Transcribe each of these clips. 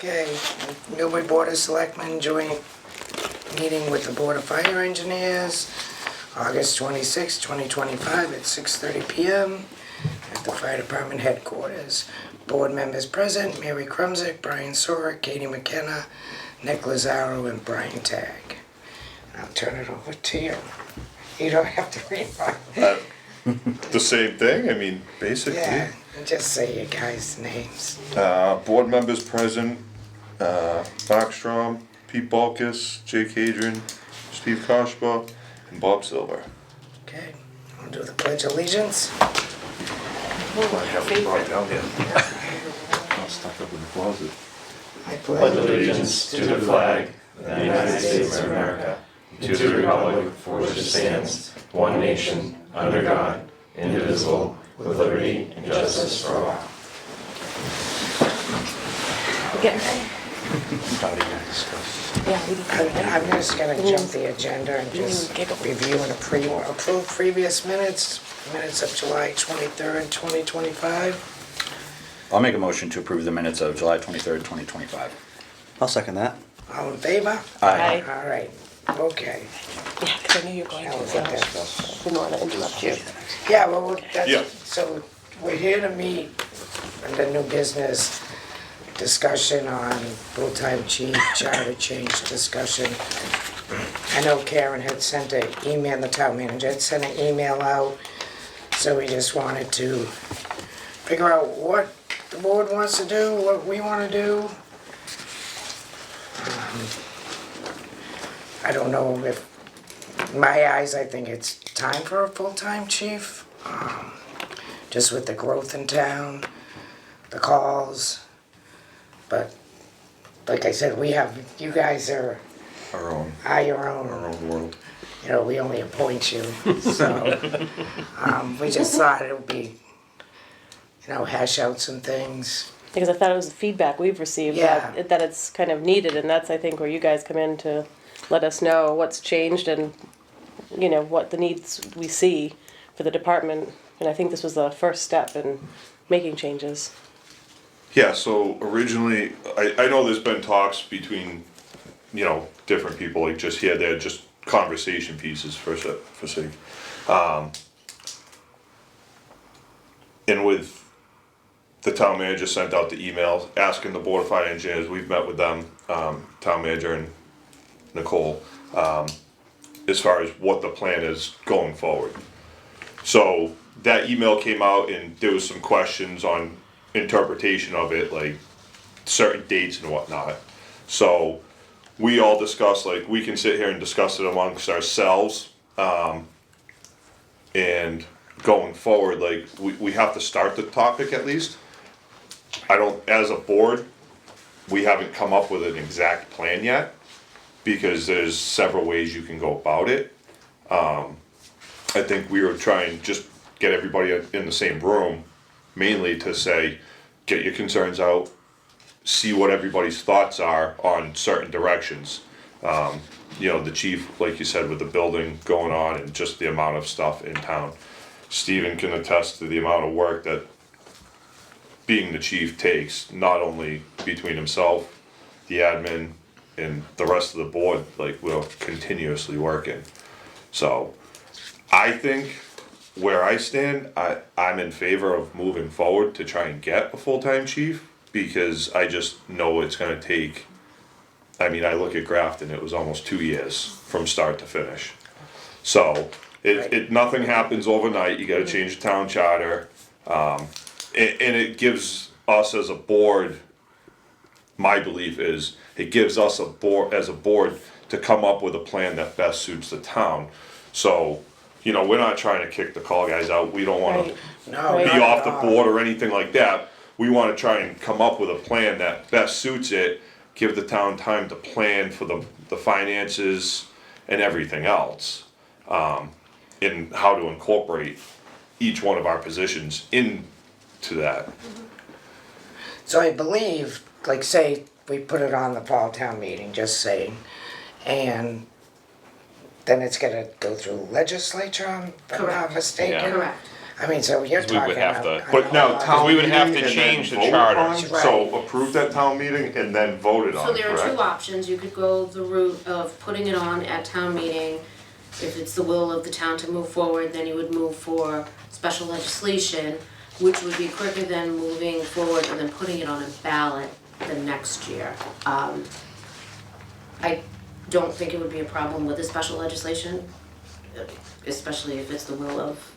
Okay, Newbury Board of Selectmen joint meeting with the Board of Fire Engineers, August 26, 2025 at 6:30 PM at the Fire Department headquarters. Board members present, Mary Krumsick, Brian Sorick, Katie McKenna, Nick Lazaro, and Brian Tagg. I'll turn it over to you. You don't have to read mine. The same thing, I mean, basically. Yeah, just say your guys' names. Board members present, Mark Strom, Pete Balkus, Jake Adrian, Steve Koshba, and Bob Silver. Okay, I'll do the Pledge of Allegiance. I have it brought down here. I'll stuck up in the closet. I pledge allegiance to the flag of the United States of America, to the republic for which it stands, one nation, under God, indivisible, with liberty and justice for all. Okay. I'm just gonna jump the agenda and just review and approve previous minutes of July 23rd, 2025. I'll make a motion to approve the minutes of July 23rd, 2025. I'll second that. All in favor? Aye. All right, okay. Yeah, because I knew you were going to, so I didn't want to interrupt you. Yeah, well, Yeah. so we're here to meet under new business discussion on full-time chief charter change discussion. I know Karen had sent an email, the town manager had sent an email out, so we just wanted to figure out what the board wants to do, what we want to do. I don't know if, in my eyes, I think it's time for a full-time chief. Just with the growth in town, the calls. But, like I said, you guys are your own. Our own world. You know, we only appoint you, so, we just thought it would be, hash out some things. Because I thought it was the feedback we've received, Yeah. that it's kind of needed, and that's, I think, where you guys come in to let us know what's changed and, what the needs we see for the department. And I think this was the first step in making changes. Yeah, so originally, I know there's been talks between, different people, like just here, they're just conversation pieces for sake. And with the town manager sent out the emails asking the Board of Fire Engineers, we've met with them, town manager and Nicole, as far as what the plan is going forward. So that email came out and there was some questions on interpretation of it, like certain dates and whatnot. So we all discussed, like, we can sit here and discuss it amongst ourselves, and going forward, like, we have to start the topic at least. As a board, we haven't come up with an exact plan yet, because there's several ways you can go about it. I think we were trying to just get everybody in the same room, mainly to say, get your concerns out, see what everybody's thoughts are on certain directions. The chief, like you said, with the building going on and just the amount of stuff in town. Stephen can attest to the amount of work that being the chief takes, not only between himself, the admin, and the rest of the board. Like, we're continuously working. So I think where I stand, I'm in favor of moving forward to try and get a full-time chief, because I just know it's gonna take, I look at Grafton, it was almost 2 years from start to finish. So nothing happens overnight. You gotta change the town charter, and it gives us as a board, my belief is, it gives us as a board to come up with a plan that best suits the town. So, we're not trying to kick the call guys out. We don't wanna Right. No, Right. not be at off the all. board or anything like that. We wanna try and come up with a plan that best suits it, give the town time to plan for the finances and everything else. In how to incorporate each one of our positions into that. So I believe, like, say, we put it on the fall town meeting, just saying, and then it's gonna go through legislature, if I'm not mistaken. Yeah. Correct. I mean, so you're 'Cause we would talking. have to- But now town we would have to meeting and change then the vote charter. on? So approve that town meeting and then vote it So on, there are two correct? options, you could go the route of putting it on at town meeting. If it's the will of the town to move forward, then you would move for special legislation, which would be quicker than moving forward and then putting it on a ballot the next year. I don't think it would be a problem with the special legislation, especially if it's the will of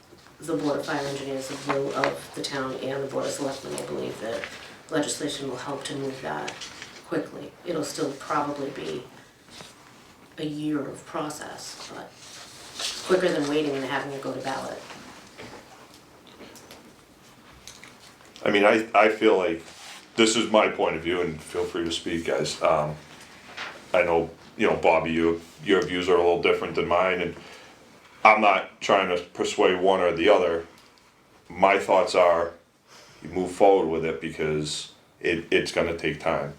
the Board of Fire Engineers, the will of the town and the Board of Selectmen. I believe that legislation will help to move that quickly. It'll still probably be a year of process, but quicker than waiting and having it go to ballot. I mean, I feel like, this is my point of view, and feel free to speak, guys. I know, you know, Bobby, your views are a little different than mine, and I'm not trying to persuade one or the other. My thoughts are, you move forward with it because it's gonna take time.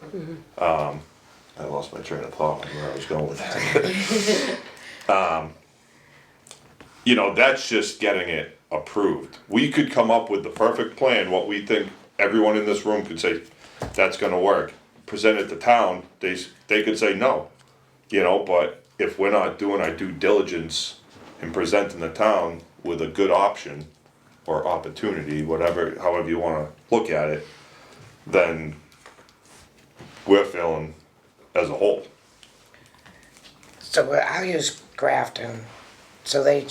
I lost my train of thought on where I was going with that. You know, that's just getting it approved. We could come up with the perfect plan, what we think everyone in this room could say, that's gonna work. Present it to town, they could say no, you know, but if we're not doing our due diligence in presenting the town with a good option or opportunity, whatever, however you wanna look at it, then we're failing as a whole. So I'll use Grafton, so they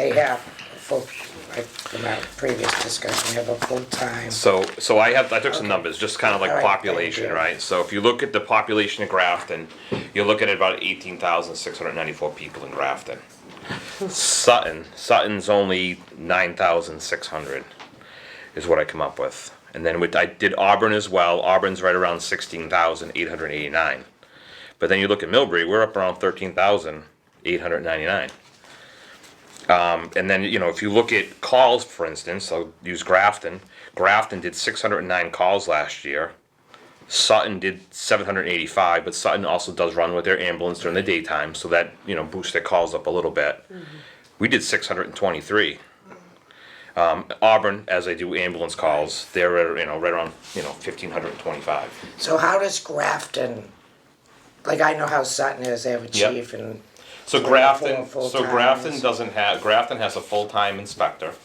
have a full, like from our previous discussion, they have a full-time. So I took some numbers, just kind of like All right, population, thank you. right? So if you look at the population of Grafton, you're looking at about 18,694 people in Grafton. Sutton's only 9,600 is what I come up with. And then I did Auburn as well. Auburn's right around 16,889. But then you look at Millbury, we're up around 13,899. And then, you know, if you look at calls, for instance, I'll use Grafton. Grafton did 609 calls last year. Sutton did 785, but Sutton also does run with their ambulance during the daytime, so that, you know, boosts their calls up a little bit. We did 623. Auburn, as I do ambulance calls, they're, you know, right around, you know, 1,525. So how does Grafton, like I know how Sutton is, they have a Yep. chief and. So Four Grafton, full-timers. Grafton has a full-time inspector, and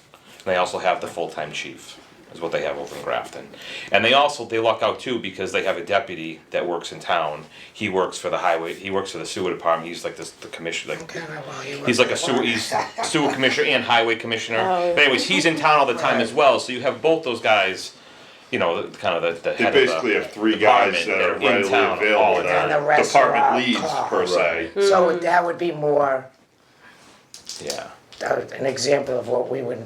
they also have the full-time chief, is what they have over in Grafton. And they luck out too, because they have a deputy that works in town. He works for the sewer department, he's like the commissioner, like, Kinda while you were he's like a before. sewer commissioner and highway commissioner. Oh. But anyways, he's in town all the time as well, so you have both those guys, you know, the They head basically of have three the guys department that are in readily town all available, the that time. And the are rest are department on leads call. per se. So that would be more Yeah. an example of what we would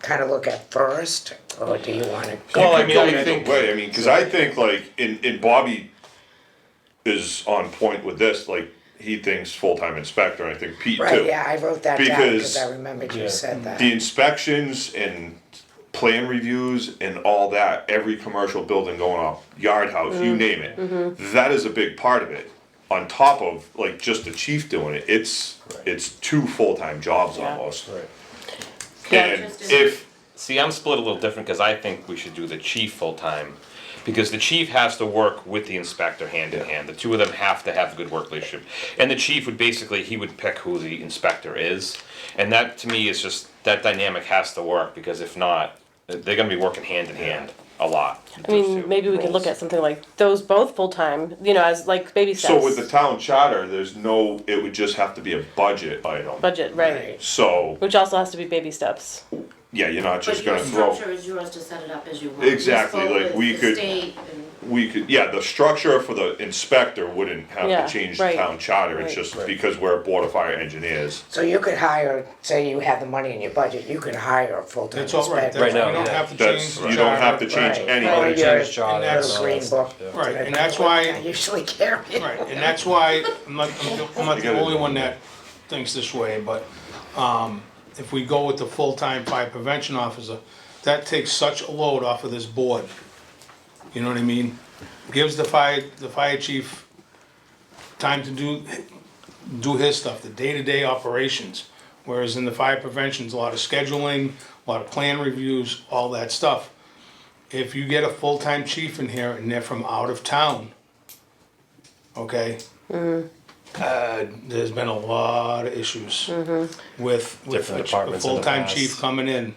kind of look at first, or do you want to? Well, I You mean, could I go either think- way. I mean, cause I think like, in Bobby is on point with this, like, he thinks full-time inspector, and I think Pete too. Right, yeah, I wrote that down Because- because I remembered you said that. The inspections and plan reviews and all that, every commercial building going up, yard house, you name it, that is a big part of it. On top of, like, just the chief doing it, it's two full-time jobs Yeah. almost. Yeah, And just- if, See, I'm split a little different because I think we should do the chief full-time. Because the chief has to work with the inspector hand in hand. The two of them have to have a good work relationship. And the chief would basically, he would pick who the inspector is. And that, to me, is just, that dynamic has to work, because if not, they're gonna be working hand in hand a lot. I mean, maybe we could look at something like those both full-time, you know, as like baby steps. so with the town charter, it would just have to be a budget item. Budget, right, So, which also has to be baby steps. yeah, you're not just But your gonna throw. structure is yours to set it up as you want. Exactly, This like, vote we is could- the state and- We could, yeah, the structure for the inspector wouldn't have Yeah, to change the right, town charter, it's right. just because we're a board of fire engineers. So you could hire, say you had the money in your budget, you could hire a full-time That's all right, inspector. that's, you now, don't yeah. have to change That's, the you don't have to charter. change Right. anything. Or your charter, little no, green book. Right, and that that's I why, usually carry. right, and that's why, I'm not You the gotta only do one it. that thinks this way, but, if we go with the full-time fire prevention officer, that takes such a load off of this board. You know what I mean? Gives the fire chief time to do his stuff, the day-to-day operations. Whereas in the fire prevention's a lot of scheduling, a a lot of plan reviews, all that stuff. If you get a full-time chief in here and they're from out of town, okay? There's been a lot of issues with Different a departments in the full-time past. chief coming in.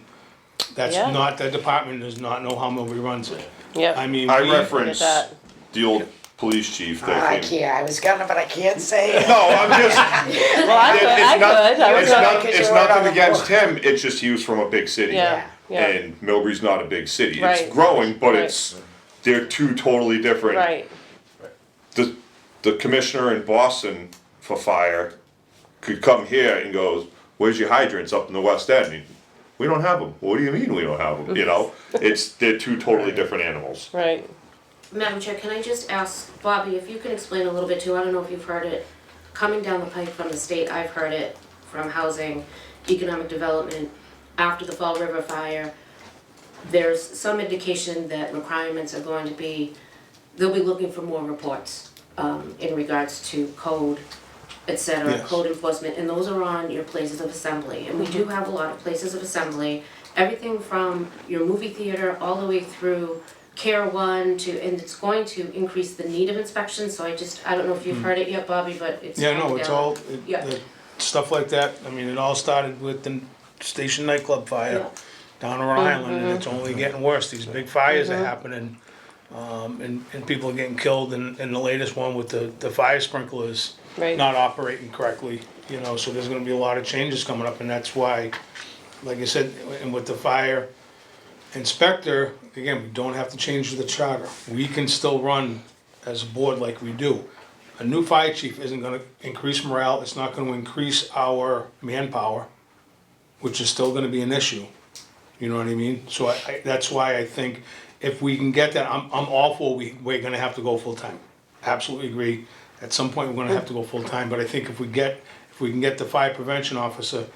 That's Yeah. not, that department does not know how nobody runs it. Yep. I mean, I we, reference that. the old police chief I that came. can't, I was gonna, but I can't say it. No, I'm just, Well, I could, it's I not, could, I was it's gonna, not, Because it's you weren't on nothing the against board. him, it's just he was from a big city. yeah, yeah, And Milbury's not a big city. Right. It's growing, but Right. they're two totally different. right, The commissioner in Boston for fire could come here and goes, "Where's your hydrants up in the West End?" And we don't have them. What do you mean we don't have them? You know, they're two totally different animals. right. Madam Chair, can I just ask Bobby if you can explain a little bit too, I don't know if you've heard it, coming down the pike from the state, I've heard it from housing, economic development, after the Fall River fire, there's some indication that requirements are going to be, they'll be looking for more reports, in regards to code, et cetera, Yes. code enforcement, and those are on your places of assembly, and we do have a lot of places of assembly, everything from your movie theater all the way through Care One to, and it's going to increase the need of inspection, so I don't know if you've heard it yet, Bobby, but it's yeah, no, coming it's down. all, Yeah. stuff like that, I mean, it all started with the station nightclub fire Yeah. down on Island, and it's only getting worse, these big fires are happening. And people are getting killed, and the latest one with the fire sprinklers Right. not operating correctly, you know, so there's gonna be a lot of changes coming up, and that's why, like I said, and with the fire inspector, again, we don't have to change the charter. We can still run as a board like we do. A new fire chief isn't gonna increase morale, it's not gonna increase our manpower, which is still gonna be an issue. You know what I mean? So that's why I think if we can get that, I'm all for, we're gonna have to go full-time. Absolutely agree. At some point, we're gonna have to go full-time, but I think if we can get the fire prevention officer,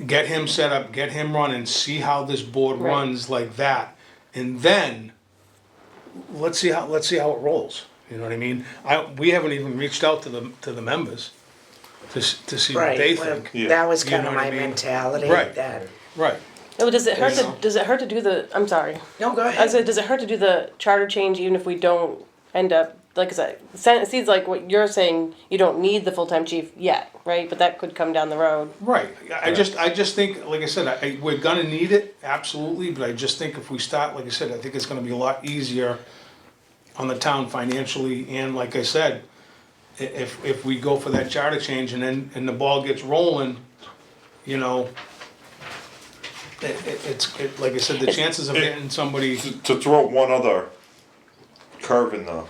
get him set up, get him running, see how this board Right. runs like that, and then let's see how it rolls. You know what I mean? We haven't even reached out to the members to see what they Right, well, think. Yeah. that was You kind know of what I my mean? mentality, Right. that, Right. Oh, does it hurt You to, know. does it hurt to do the, I'm sorry. no, go I ahead. said, does it hurt to do the charter change even if we don't end up, like I said, it seems like what you're saying, you don't need the full-time chief yet, right? But that could come down the road. Right, I just think, like I said, we're gonna need it, absolutely, but I just think if we start, like I said, I think it's gonna be a lot easier on the town financially, and like I said, if we go for that charter change and the ball gets rolling, you know, like I said, the chances of getting somebody, To throw one other curve in the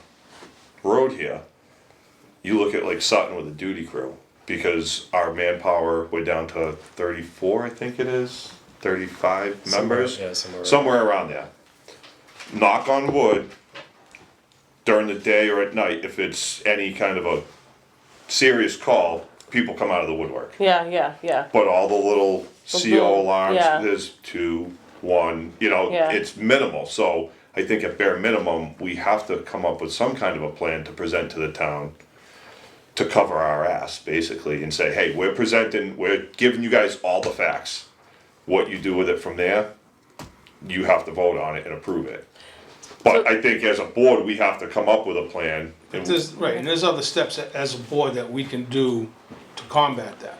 road here, you look at like Sutton with a duty crew, because our manpower, we're down to 34, I think it is, 35 members, somewhere around there. Knock on wood, during the day or at night, if it's any kind of a serious call, people come out of the woodwork. Yeah, yeah, yeah. But all the little CO little- alarms, yeah. there's 2, 1, you know, Yeah. it's minimal, so I think at bare minimum, we have to come up with some kind of a plan to present to the town to cover our ass, basically, and say, hey, we're giving you guys all the facts. What you do with it from there, you have to vote on it and approve it. But I think as a board, we have to come up with a plan. And and there's other steps as a board that we can do to combat that.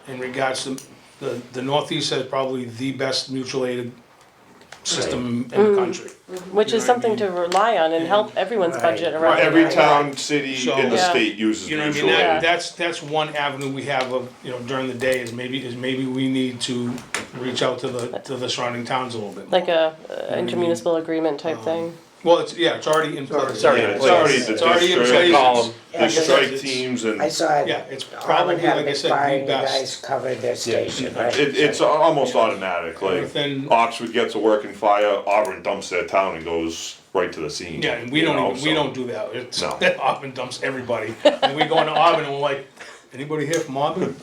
In regards to, the Northeast has probably the best mutual aid system in the country. Which You is know what I something mean? to rely on and help everyone's Right. budget around. every that. town, city So- in the Yeah. state uses You know what I mutual mean? aid. That's one avenue we have of, you know, during the day is maybe we need to reach out to the surrounding towns a little bit more. Like a intermunicipal agreement type thing. Well, it's already in place. It's already Yeah, in it's place. already the It's already in district, place. Call 'em. Yeah, the 'cause strike it's- teams and. I saw it. Yeah, it's Auburn probably, had like I been said, fine, the you best. guys covered their station, right? It's almost automatic, like Within- Oxford gets a working fire, Auburn dumps their town and goes right to the scene. Yeah, and we you don't know, even, we so- don't do that. It's, No. Auburn dumps everybody. And we go into Auburn and we're like, anybody here from Auburn?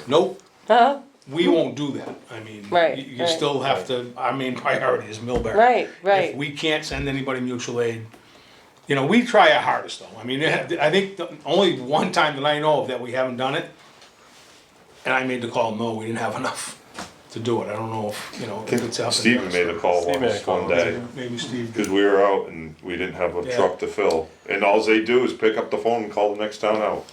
Nope. Huh? We won't do that. I mean, Right, you right. still have to, our main priority is Millbury. Right, right. If we can't send anybody mutual aid, you know, we try our hardest though. I mean, I think only one time that I know of that we haven't done it, and I made the call, no, we didn't have enough. to do it. I don't know if, you know, I if it's think up. Stephen made a call Steve made a once call. one day, Maybe Steve. because we were out and we didn't have a Yeah. truck to fill. And all they do is pick up the phone and call the next town out.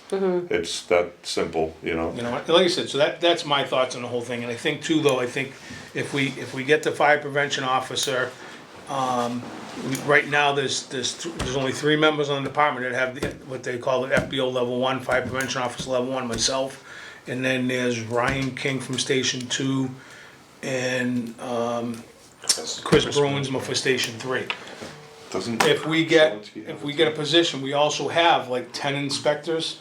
It's that simple, you know? You know, like I said, so that's my thoughts on the whole thing, and I think too, though, I think if we get the fire prevention officer, right now, there's only 3 members on the department that have what they call the FBO level 1, fire prevention officer level 1, myself, and then there's Ryan King from Station 2, and, Chris Bruins for Station 3. Doesn't. If we get a position, we also have like 10 inspectors.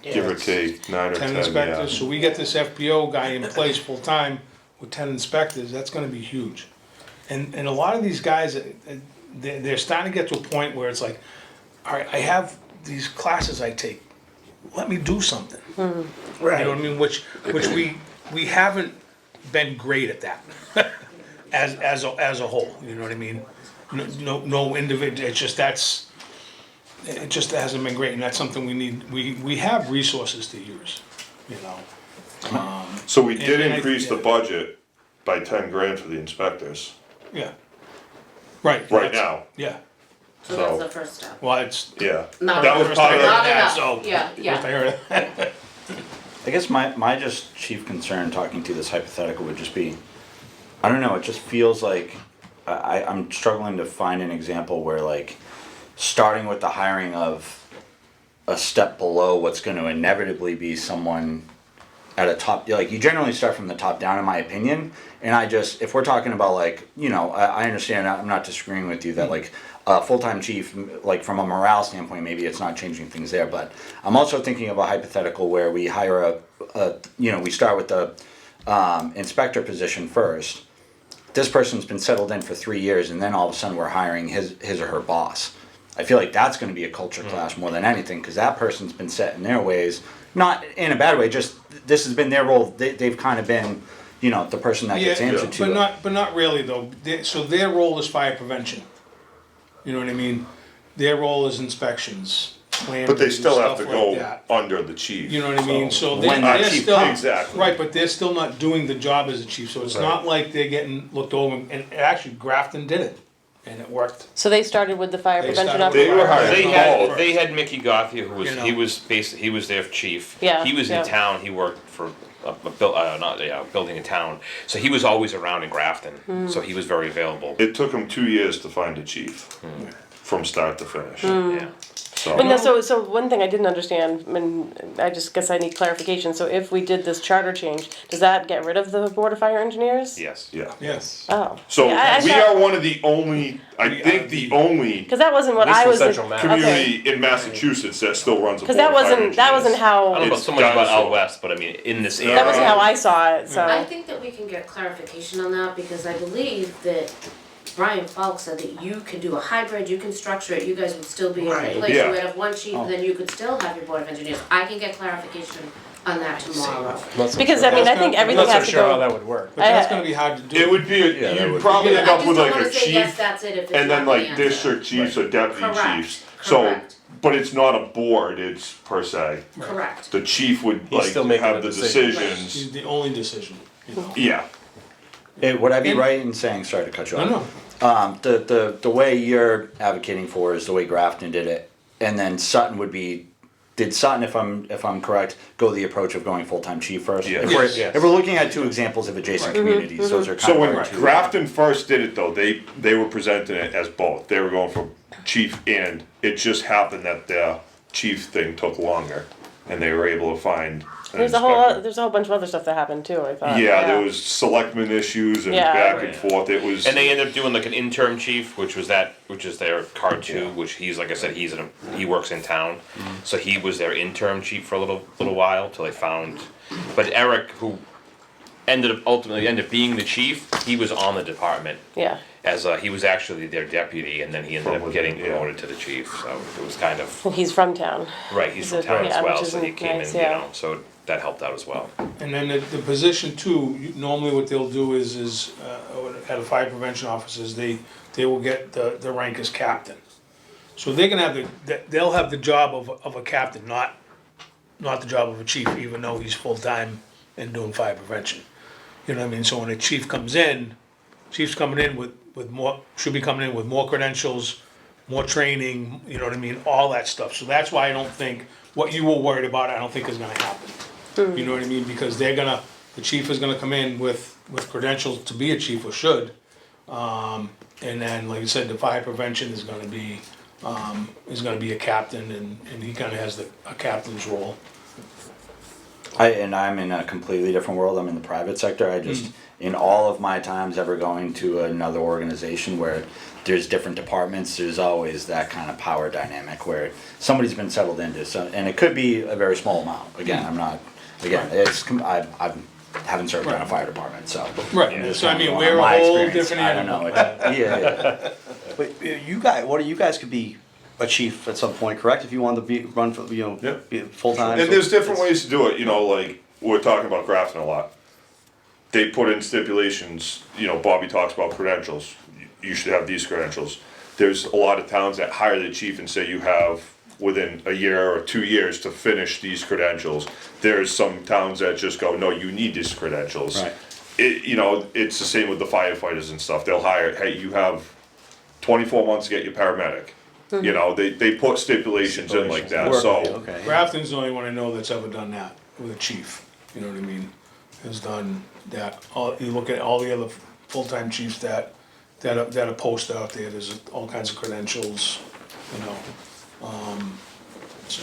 Give or take 9 or 10, 10 inspectors, yeah. so we get this FBO guy in place full-time with 10 inspectors, that's gonna be huge. And a lot of these guys, they're starting to get to a point where it's like, all right, I have these classes I take, let me do something. You know what I mean, which we haven't been great at that, as a whole, you know what I mean? No individual, it just hasn't been great, and that's something we need, we have resources to use, you know? So we did and I- increase the yeah. budget by 10 grand for the inspectors, Yeah. Right. right now, Yeah, So that's So- the first step. well, it's, yeah. Not That was enough. part of Not the, enough. so- Yeah, I yeah. heard it. I guess my just chief concern talking to this hypothetical would just be, I don't know, it just feels like I'm struggling to find an example where like starting with the hiring of a step below what's going to inevitably be someone at a top, like you generally start from the top down in my opinion, and I just, if we're talking about like, you know, I understand, I'm not disagreeing with you that like a full-time chief, like from a morale standpoint, maybe it's not changing things there, but I'm also thinking of a hypothetical where we hire you know, we start with the inspector position first. This person's been settled in for 3 years, and then all of a sudden we're hiring his or her boss. I feel like that's going to be a culture clash more than anything, because that person's been set in their ways, not in a bad way. Just this has been their role. They've kind of been, you know, the person that gets answered to. but not really though. So their role is fire prevention. You know what I mean? Their role is inspections, plan but they reviews, still have stuff to like go that. under the chief. You know what I mean? So When they're that chief still, comes. Exactly. right, but they're still not doing the job as a chief, so it's not like they're getting looked over, and actually Grafton did it, and it worked. So they started with the fire They prevention started officer? They were hired. They had Mickey Gothia, who was, You know. he was their chief. Yeah, He was yeah. in town, he worked for a building in town, so he was always around in Grafton, so he was very available. It took them 2 years to find a chief, from start to finish. Yeah. So, But no, so one thing I didn't understand, and I just guess I need clarification, so if we did this charter change, does that get rid of the Board of Fire Engineers? Yes. yeah. Yes. Oh. So Yeah, I we thought- are one of the only, I think the only Cause that wasn't what At least I in was. Central Mass. Okay. community in Massachusetts that still runs a Cause board that of fire wasn't, that wasn't engineers. I don't know how, about so much about dinosaur. out west, but I mean, in this area. that wasn't how I saw it, I so. think that we can get clarification on that, because I believe that Brian Falk said that you can do a hybrid, you can structure it, you guys would still be in Right. place, Yeah. you would have one chief, and then you could still have your board of engineers. I can get clarification on that tomorrow. Because I mean, I think everything has to go. that would work. But that's gonna be hard to do. It would be, Yeah, that you'd would- probably end I up just with don't like wanna a say, yes, chief that's it, if it's and then not the like answer. district chiefs or deputy Correct. chiefs. So, Correct. but it's not a board, it's per se. Correct. The chief would He's still like making have the the decision. decisions. It's the only decision, you know? Yeah, Would I be And- right in saying, sorry to cut you off? No, The way you're advocating for is the way Grafton did it, and then Sutton would be, did Sutton, if I'm correct, go the approach of going full-time chief first? Yes. If we're, Yes. if we're looking at 2 examples of adjacent communities, those are kind so of when our 2. Grafton first did it though, they were presenting it as both. They were going for chief and it just happened that the chief thing took longer and they were able to find an There's inspector. a whole bunch of other stuff that happened too, I thought. Yeah, there was selectmen issues and Yeah. back and forth. It was. And they ended up doing like an interim chief, which is their card 2, which he's, like I said, he works in town. So he was their interim chief for a little while till they found, but Eric, who ultimately ended up being the chief, he was on the department Yeah, as he was actually their deputy, and then he ended up From getting within, yeah. promoted to the chief, so it was kind of, and he's from town. right, he's from He's a- town yeah, as well, which so he isn't came nice, in, yeah. so that helped out as well. And then the position too, normally what they'll do is at a fire prevention officers, they will get the rank as captain. So they're gonna have they'll have the job of a captain, not the job of a chief, even though he's full-time and doing fire prevention. You know what I mean? So when a chief's coming in with more, should be coming in with more credentials, more training, you know what I mean, all that stuff. So that's why I don't think, what you were worried about, I don't think is gonna happen. You know what I mean? Because the chief is gonna come in with credentials to be a chief, or should. And then, like I said, the fire prevention is gonna be a captain, and he kinda has a captain's role. I'm in a completely different world. I'm in the private sector. In all of my times ever going to another organization where there's different departments, there's always that kind of power dynamic where somebody's been settled into. So, and it could be a very small amount. Again, I haven't served in a fire department, so. Right, so I mean, on we're my a whole experience. different I don't animal. know. Yeah. But you guys could be a chief at some point, correct? If you wanted to run for, Yep. be full-time. And so there's different it's- ways to do it, like, we're talking about Grafton a lot. They put in stipulations, Bobby talks about credentials, you should have these credentials. There's a lot of towns that hire the chief and say you have within a year or 2 years to finish these credentials. There's some towns that just go, no, you need these credentials. Right. It's the same with the firefighters and stuff, they'll hire, hey, you have 24 months to get your paramedic. They put stipulations in like that, Work so. with you, okay. Grafton's the only one I know that's ever done that with a chief, you know what I mean? Has done that. You look at all the other full-time chiefs that are posted out there, there's all kinds of credentials, so.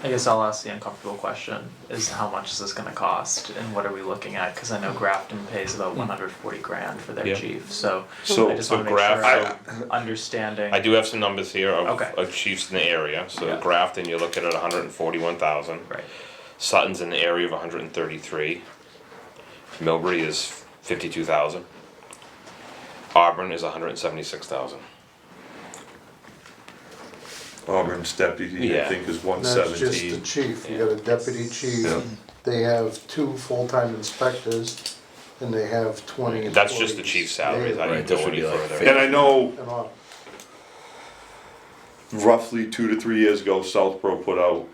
I guess I'll ask the uncomfortable question, is how much is this gonna cost and what are we looking at? Cause I know Grafton pays about 140 grand for their Yeah. chief, so So- I just so wanna make sure Grafton- I'm understanding. I do have some numbers here Okay. of chiefs in the area, so Yeah. Grafton, you're looking at 141,000. Right, Sutton's in the area of 133. Millbury is 52,000. Auburn is 176,000. Auburn's deputy, I Yeah. think, is That's just the 117. chief, you got a deputy chief, Yeah. they have 2 full-time inspectors, and they have 20 employees. That's just the chief's salaries, I daily. didn't go this would any be like further. And I know And all. roughly 2 to 3 years ago, Southborough put out,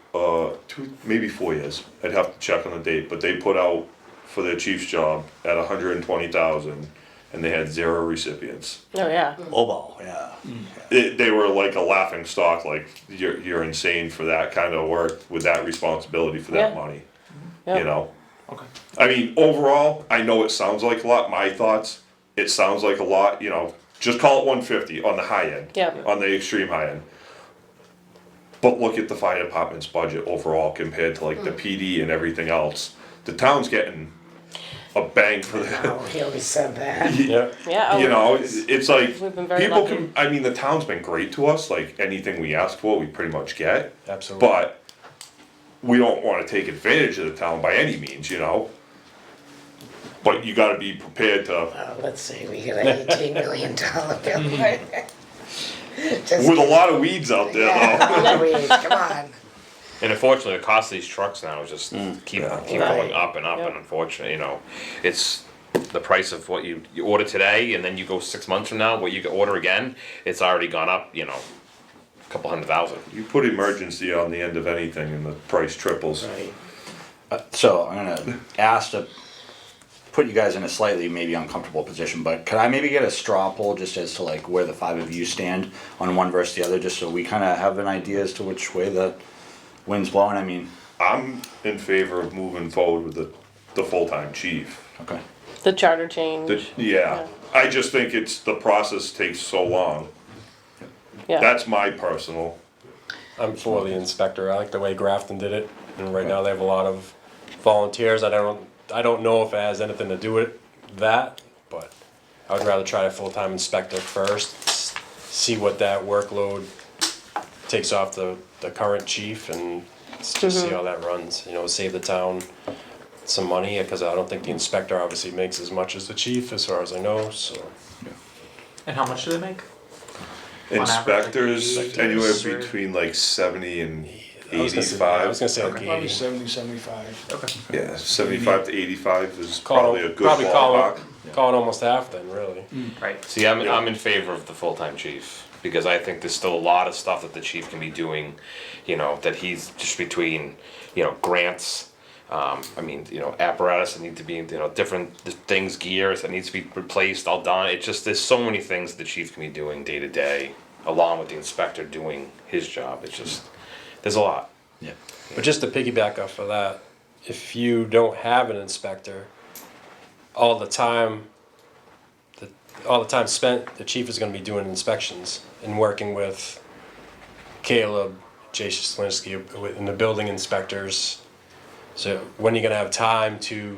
maybe 4 years, I'd have to check on the date, but they put out for their chief's job at 120,000, and they had 0 recipients. Oh, yeah. Obo, yeah. They were like a laughing stock, like, you're insane for that kind of work with that responsibility for that Yeah. money, Yeah. okay. I mean, overall, I know it sounds like a lot, my thoughts, it sounds like a lot, just call it 150 on the high end. Yeah. On the extreme high end. But look at the fire department's budget overall compared to like the PD and everything else. The town's getting a bang for the, Oh, he always said that. Yeah. Yeah. it's like, We've been very people lucky. can, I mean, the town's been great to us, like anything we ask for, we pretty much get. Absolutely. But we don't wanna take advantage of the town by any means, But you gotta be prepared to, Let's see, we got an $18 million bill. Just with a lot of weeds out there though. yeah, weeds, come on. And unfortunately, the cost of these trucks now is just keep Yeah. going Right. up and up, Yep. and unfortunately, it's the price of what you order today, and then you go 6 months from now, what you can order again, it's already gone up, a couple 100,000. You put emergency on the end of anything and the price triples. Right. So I'm gonna ask to put you guys in a slightly maybe uncomfortable position, but could I maybe get a straw poll just as to like where the 5 of you stand on one versus the other, just so we kind of have an idea as to which way the wind's blowing? I mean, I'm in favor of moving forward with the full-time chief. okay. The charter change. Yeah, I just think the process takes so long. Yeah. That's my personal, I'm for the inspector. I like the way Grafton did it, and right now they have a lot of volunteers. I don't know if it has anything to do with that, but I would rather try a full-time inspector first, see what that workload takes off the current chief, and just see how that runs. Save the town some money, because I don't think the inspector obviously makes as much as the chief, as far as I know. So And how much do they make? On average, like inspectors, 80 anywhere or- between like 70 and I was gonna 85. say like Probably 80. 70, 75. Okay. Yeah, 75 to 85 is Call probably a it- good probably call ballpark. it almost half then, really. Right. See, I'm in favor of the full-time chief, because I think there's still a lot of stuff that the chief can be doing, that he's just between, grants, I mean, you know, apparatus that need to be, you know, different things, gears that needs to be replaced, all done. It's just, there's so many things the chief can be doing day to day, along with the inspector doing his job. It's just, there's a lot. Yeah. But just to piggyback off of that, if you don't have an inspector, all the time spent, the chief is gonna be doing inspections and working with Caleb, Jason Slinsky, and the building inspectors. So when are you gonna have time to,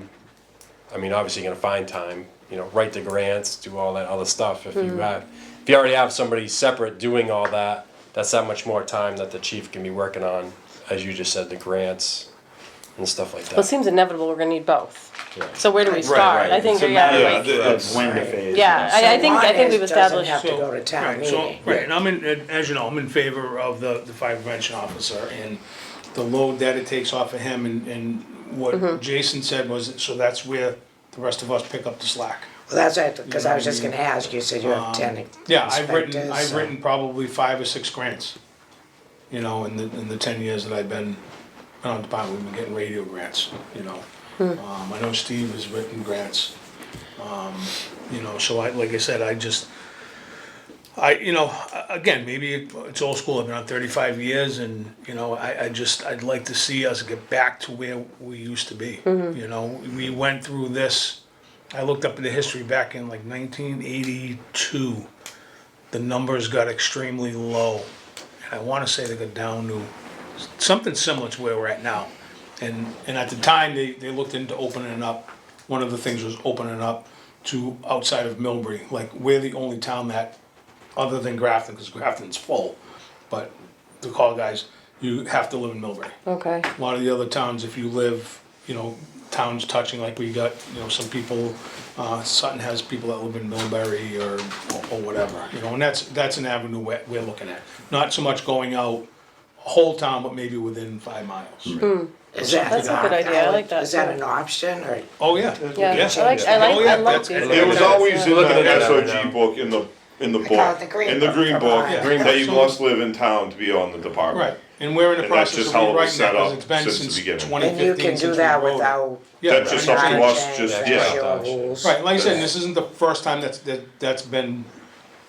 I mean, obviously you're gonna find time, you know, write the grants, do all that other stuff. If you already have somebody separate doing all that, that's that much more time that the chief can be working on, as you just said, the grants and stuff like that. Well, it seems inevitable we're gonna need both. Right. So where do we Right, start? right. I think, It's a yeah, matter right. of when to phase. Yeah, So I think one we've doesn't established. have to go to town Right, so, meeting. right, and I'm in, as you know, I'm in favor of the fire prevention officer and the load that it takes off of him and what Jason said was, so that's where the rest of us pick up the slack. Well, that's right, because I was just gonna ask, you said you have 10 Yeah, inspectors. I've so- written probably 5 or 6 grants, you know, in the 10 years that I've been on the department, we've been getting radio grants, you know. I know Steve has written grants, you know, so like I said, you know, again, maybe it's old school, I've been on 35 years and, you know, I'd like to see us get back to where we used to be. You know, we went through this, I looked up in the history back in like 1982, the numbers got extremely low. And I wanna say they got down to something similar to where we're at now. And at the time, they looked into opening it up. One of the things was opening it up to outside of Millbury. Like, we're the only town that, other than Grafton, because Grafton's full, but the call guys, you have to live in Millbury. Okay. A lot of the other towns, if you live, you know, towns touching, like we got, you know, some people, Sutton has people that live in Millbury or whatever, you know, and that's an avenue we're looking at. Not so much going out whole town, but maybe within 5 miles. Is that That's an a good op- idea. I like that, Is that too. an option, or? Oh, yeah. Yeah, Yeah. I like Oh, yeah, I like that's- these. It was always in Looking the at that right SOG now. book, in the call book, it the green in the book, green come book, on. Yeah. that you So- must live in town to be on the department. Right, and we're in the And that's process just of how it was rewriting that, set because up it's been since the since beginning. 2015 And you can since do we that wrote it. without. Yeah, That's just up trying to us, change just, and yeah. your rules. Right, like I said, this isn't the first time that's been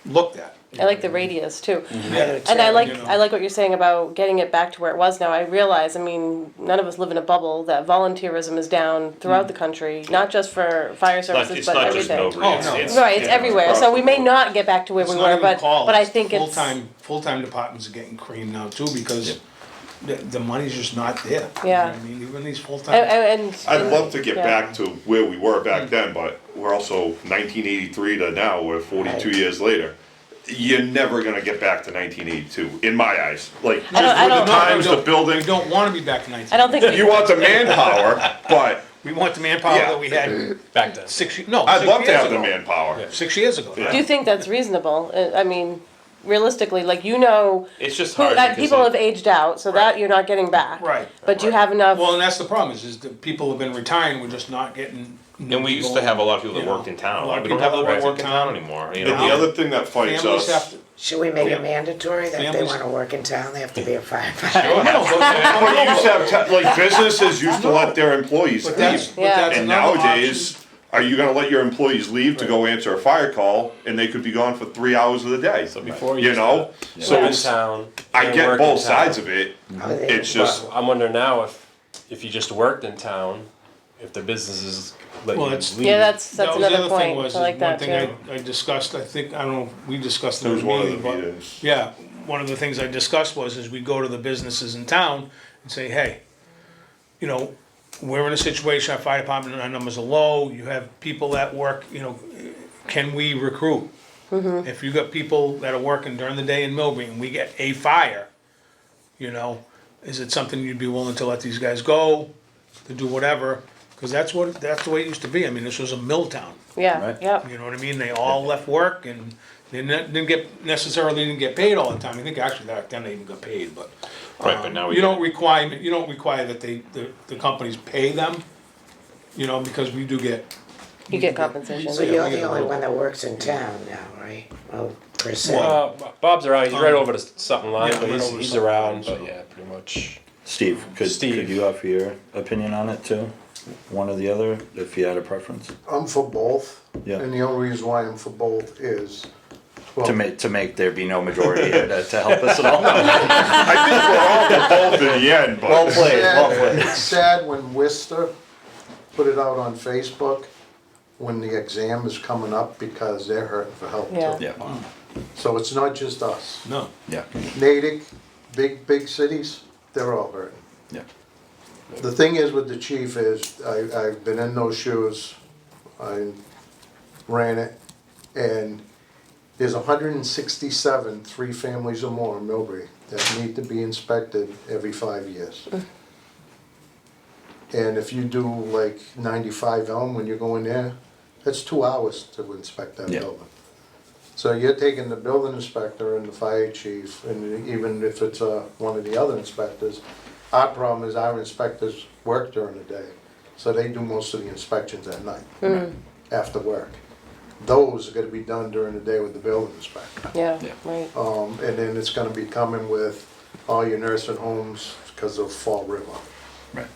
looked at. I like the radius too. I do And too. I like you know. I like what you're saying about getting it back to where it was now. I realize, I mean, none of us live in a bubble, that volunteerism is down throughout the country, not just for fire services, It's but not just everything. Millbury, Oh, no. it's. Right, it's yeah, everywhere. across So the we may board. not get back to where It's we not were, even called, but I think it's full-time departments are getting creamed now too, because the money's just not there. You know Yeah. what I mean, even these full-time. and I'd love to get yeah. back to where we were back then, but we're also 1983 to now, we're 42 years later. You're never gonna get back to 1982, in my eyes. Like, just I with the don't- times, the We building, don't wanna be back to 19. I don't think you want the manpower, but We want the manpower Yeah. that we had Back then. 6 years, no, I'd 6 love to years have the ago. manpower. 6 years ago. Yeah. Do you think that's reasonable? I mean, realistically, like, you know, It's just who, hard because people like, have aged out, so that you're not getting back. Right. But do you have enough? Well, and that's the problem, is the people have been retiring, we're just not getting. new and we used people. to have a lot of people that You know, worked in a town. lot of We don't people have a lot that that work work in in town. town anymore. You And know, the other thing that fights Families have us, to. Should we make Yeah. it mandatory that if they Families- wanna work in town, they have to be a firefighter? No, but you used to have, like, businesses used to let their employees But that's, leave. but Yeah. that's And another nowadays, are you gonna let your employees leave to go answer a fire call, and they could be gone for 3 hours of the day? so before You know? So live in it's, town. I and get work in both town. sides of it, it's just, I'm wondering now if you just worked in town, if the businesses let Well, you it's- leave. Yeah, that's That was the another other thing point. was, I like one that thing too. I discussed, I think, I don't know, if we discussed it it in was the one of meeting, the but, meetings. yeah, one of the things I discussed was we go to the businesses in town and say, hey, you know, we're in a situation, our fire department, our numbers are low, you have people that work, you know, can we recruit? If you got people that are working during the day in Millbury and we get a fire, you know, is it something you'd be willing to let these guys go, to do whatever? Cause that's the way it used to be, I mean, this was a mill town. Yeah, Right. yep. You know what I mean? They all left work and they didn't get paid all the time. I think actually back then they even got paid, but. Right, but now we You get don't require that the companies pay them, you know, because we do get. You get compensation. So you're the only one that works in town now, right? Well, per se. Bob's around. He's right over the something line, Yeah, but right he's, over he's something around. line, so. But yeah, pretty much. Steve, could Steve. you offer your opinion on it too? One or the other, if you had a preference? I'm for both. Yeah. And the only reason why I'm for both is, well, To make there be no majority here to help us at all? I think we're all for both in the end, Well but played, well sad- played. it's sad when Worcester put it out on Facebook when the exam is coming up because they're hurting for help Yeah. too. Yeah, So it's not just us. No. yeah, Natick, big cities, they're all hurting. yeah. The thing is with the chief is, I've been in those shoes, I ran it, and there's 167 three families or more in Millbury that need to be inspected every 5 years. And if you do like 95 Elm, when you go in there, that's 2 hours to inspect that Yeah. building. So you're taking the building inspector and the fire chief, and even if it's one of the other inspectors, our problem is our inspectors work during the day, so they do most of the inspections at night, after work. Those are gonna be done during the day with the building inspector. Yeah, Yeah. right. And then it's gonna be coming with all your nursing homes because of Fall River. Right.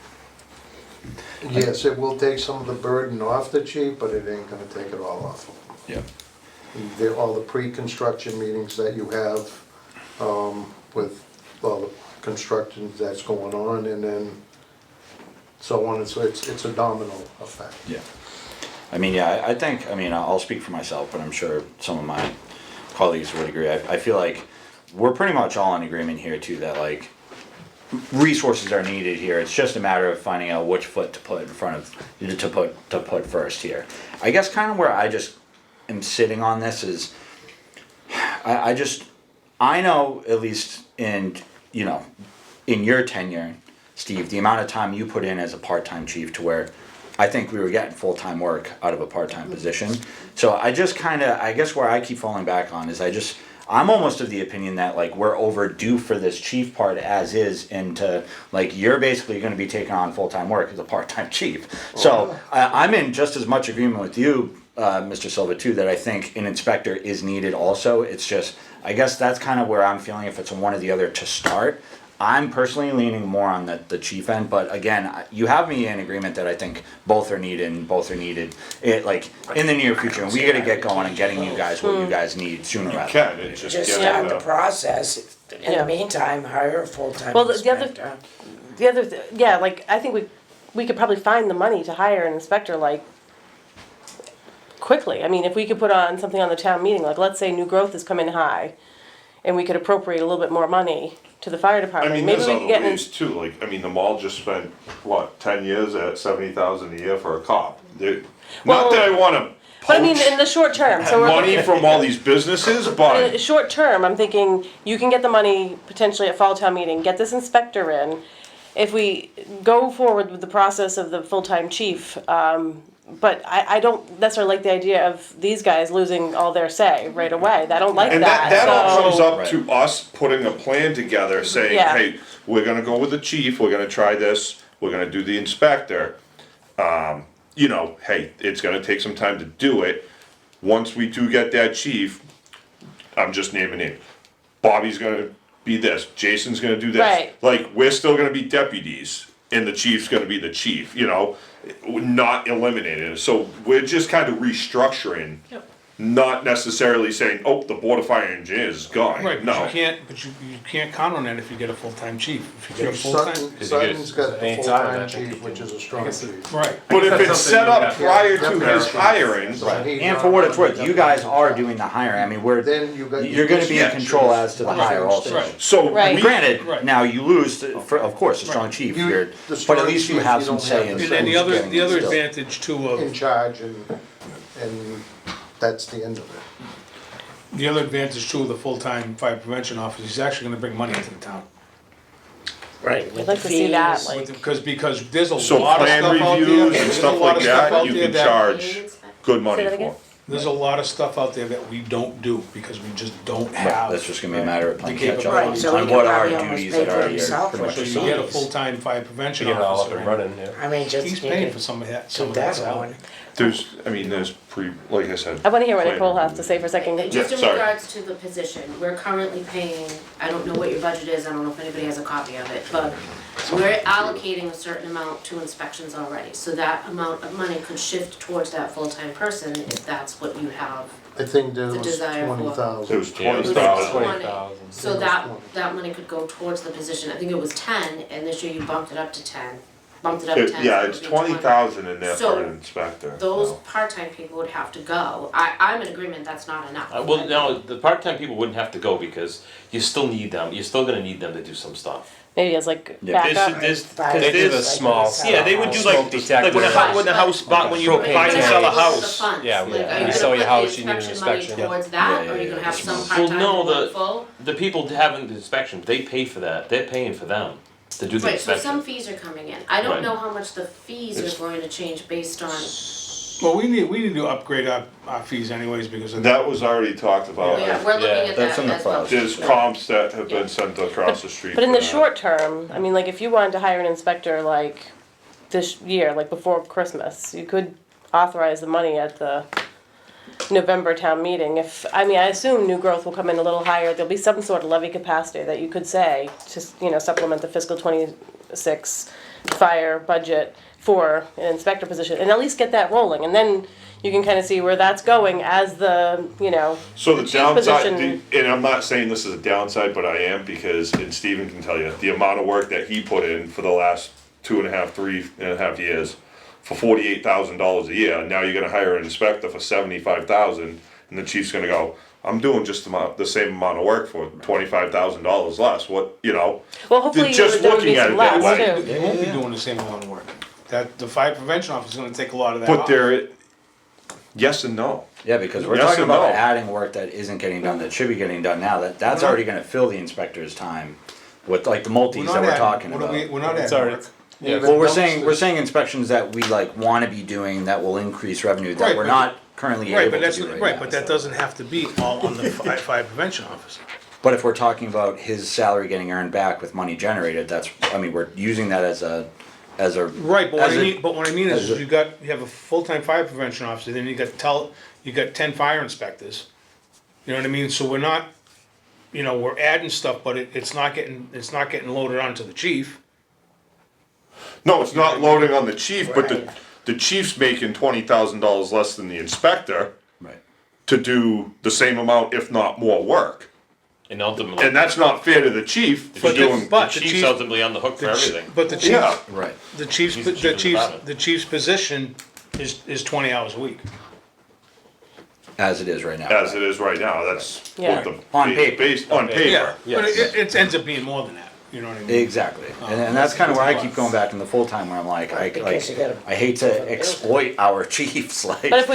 Yes, it will take some of the burden off the chief, but it ain't gonna take it all off. Yeah. All the pre-construction meetings that you have, with all the construction that's going on, and then so on, and so it's a domino effect. Yeah. I mean, yeah, I think, I mean, I'll speak for myself, but I'm sure some of my colleagues would agree. I feel like we're pretty much all in agreement here too, that like, resources are needed here. It's just a matter of finding out which foot to put in front of, to put first here. I guess kind of where I just am sitting on this is, I know at least in, you know, in your tenure, Steve, the amount of time you put in as a part-time chief to where I think we were getting full-time work out of a part-time position. So I just I guess where I keep falling back on is I'm almost of the opinion that like we're overdue for this chief part as is, and to like you're basically going to be taking on full-time work as a part-time chief. So I'm in just as much agreement with you, Mr. Silva, too, that I think an inspector is needed also. It's just, I guess that's kind of where I'm feeling if it's one or the other to start. I'm personally leaning more on the chief end, but again, you have me in agreement that I think both are needed and both are needed like in the near future, and we gotta get going and getting you guys what you guys need sooner rather can, than it's later. just Just getting start the process. In Yeah. the meantime, hire a full-time Well, the other- inspector. Yeah, like, I think we could probably find the money to hire an inspector, like, quickly. I mean, if we could put on something on the town meeting, like, let's say new growth is coming high, and we could appropriate a little bit more money to the fire I department. mean, Maybe there's we other could get an ways too, like, I mean, the mall just spent, what, 10 years at 70,000 a year for a cop. Not Well, that I wanna But I mean, poach in the short term, so we're money from all these businesses, in the but short term, I'm thinking you can get the money potentially at fall town meeting, get this inspector in. If we go forward with the process of the full-time chief, but I don't necessarily like the idea of these guys losing all their say right away. I don't like and that. that all So- comes up Right. to us putting a plan together, saying, Yeah. hey, we're gonna go with the chief, we're gonna try this, we're gonna do the inspector. You know, hey, it's gonna take some time to do it. Once we do get that chief, I'm just naming it. Bobby's gonna be this, Jason's gonna do this. Right. Like, we're still gonna be deputies, and the chief's gonna be the chief, you know, not eliminated. So we're just kind of restructuring. Not necessarily saying, oh, the board of fire engineers is gone. Right, No. but you can't count on that if you get a full-time chief. If you get a full-time, Sutton's got the Anytime, I full-time think chief, you which can- is a strong chief. right. But if that's it's something set you up have to- prior to Yeah. his hiring, So he's And not for what it's worth, running you guys the are full-time. doing the hiring. I mean, Then you got. you're gonna be in control as to the Right. hire also. Right. so Right. we, Granted, Right. now you lose, of course, a strong Right. chief, You- you're, the but strong at least you chief, have you some don't say have in the And then who's the other, getting the other instilled. advantage too In of, charge and that's the end of it. the other advantage too of the full-time fire prevention officer, he's actually gonna bring money into the town. Right, with I'd like the to see that, fees. like, Because there's a so lot of plan stuff out there. reviews and There's a stuff lot like of stuff that, out you there can that- charge good money Say that for. again? There's a lot of stuff out there that we don't do because we just don't Right, have. that's just gonna be a matter of playing the catch up capability. Right, so he on could what are probably almost duties pay that for are here himself pretty with much So the you get a fees. full-time fire To prevention get it all up officer. and running, yeah. I mean, just He's you paying could for some of that, do some of that that one. There's, I mean, like I said. I wanna hear what plan Nicole has to reviews. say for a second. Just in sorry. regards to the position, we're currently paying, I don't know what your budget is, I don't know if anybody has a copy of it, but We're allocating a certain amount to inspections already, so that amount of money could shift towards that full-time person if that's what you have. I think there The was desire for- 20,000. It was Yeah, it was 20,000. 20,000. So that money could go towards the position, I think it was 10, and this year you bumped it up to 10, bumped it up to 10. Yeah, so it it's would be 20,000 in there So, for an inspector. Those so. part-time people would have to go, I'm in agreement, that's not enough. Well, no, the part-time people wouldn't have to go because you still need them, you're still gonna need them to do some stuff. Maybe as like Yeah. backup. There's, They cause do there's, the small, yeah, they would do Smoke like detectors. when the house, when you Propane buy and But sell a if you look at the house. funds, Yeah, like, yeah. are You you sell gonna your put house, the you need an inspection money inspection. towards that, Yeah, or are you yeah, gonna yeah. have some Well, part-time no, and one the- full? The people having the inspection, they pay for that, they're paying for them to do the Right, so some inspection. fees are coming in, I don't Right. know how much the fees It's- are going to change based on, Well, we need to upgrade our fees anyways because of That was already talked about. yeah, we're looking Yeah, at that's that in the as well. files. There's comps that have been sent across the street. But in for the that. short term, I mean, like if you wanted to hire an inspector like this year, like before Christmas, you could authorize the money at the November town meeting. If, I mean, I assume new growth will come in a little higher, there'll be some sort of levy capacity that you could say, just, you know, supplement the fiscal 26 fire budget for an inspector position, and at least get that rolling, and then you can kind of see where that's going as the, you know, So the chief downside, position- and I'm not saying this is a downside, but I am because, and Steven can tell you, the amount of work that he put in for the last 3.5 years for $48,000 a year. Now you're gonna hire an inspector for $75,000, and the chief's gonna go, I'm doing just the same amount of work for $25,000 less. What, you know? well, hopefully Just there would be looking at some it that less way. too. You won't be doing the same amount of work. That, the fire prevention office is gonna take a lot of that But off. there, yes and no. Yeah, because we're Yes talking and about no. adding work that isn't getting done, that should be getting done now, that's already gonna fill the inspector's time with like the multis that we're talking about. We're not It's adding already- work. Yeah. Well, we're saying inspections that we like wanna be doing that will increase revenue, that Right, we're but- not currently Right, able but to that's, do right right, now. but that doesn't have to be all on the fire prevention officer. But if we're talking about his salary getting earned back with money generated, that's, I mean, we're using that as a. Right, but what as I a- mean, as is a- you have a full-time fire prevention officer, then you got 10 fire inspectors. You know what I mean, so we're not, you know, we're adding stuff, but it's not getting loaded onto the chief. No, it's not loading on the chief, but Right. the chief's making $20,000 less than the inspector Right. to do the same amount, if not more work. And ultimately, And that's not fair to the chief for But the- doing, the but the chief's chief- ultimately on the hook for The chi- everything. But the chief, yeah. Right. the chief's, He's the chief of the department. the chief's position is 20 hours a week. As it is right now. As it is right now, that's Yeah. what the. On paper. Based, on paper. But it ends up being more than that, you know what I mean? Exactly, and that's kind of where I keep going back in the full time, where I'm like, Because you gotta- I hate to exploit our chiefs, like. But if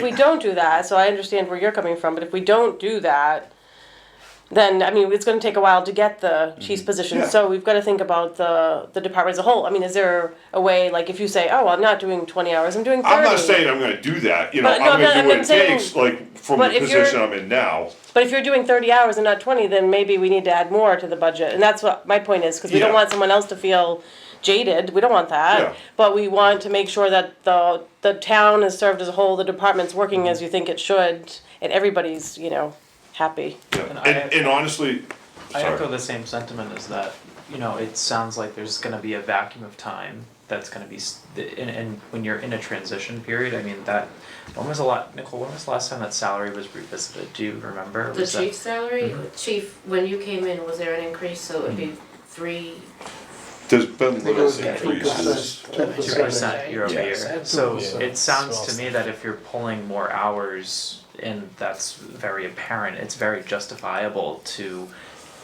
we don't do that, so I understand where you're coming from, but if we don't do that, then, I mean, it's gonna take a while to get the chief's position, Yeah. so we've gotta think about the department as a whole. I mean, is there a way, like, if you say, oh, I'm not doing 20 hours, I'm doing 30. I'm not saying I'm gonna do that, you know, But I'm no, gonna do I'm what it saying- takes, like, from but the if you're- position I'm in now. But if you're doing 30 hours and not 20, then maybe we need to add more to the budget, and that's what my point is, because we don't Yeah. want someone else to feel jaded, we don't want that. Yeah. But we want to make sure that the town is served as a whole, the department's working Mm-hmm. as you think it should, and everybody's, you know, happy. Yeah. And And honestly, I sorry. echo the same sentiment as that, you know, it sounds like there's gonna be a vacuum of time that's gonna be, and when you're in a transition period, I mean, Nicole, when was the last time that salary was revisited, do you remember? The Was that- chief's salary, chief, when you came in, was there an increase, so it'd be 3, There's been think it was little 2%. increases. 2% year over Yeah. year. So Yeah. it sounds to me that if you're pulling more hours, and that's very apparent, it's very justifiable to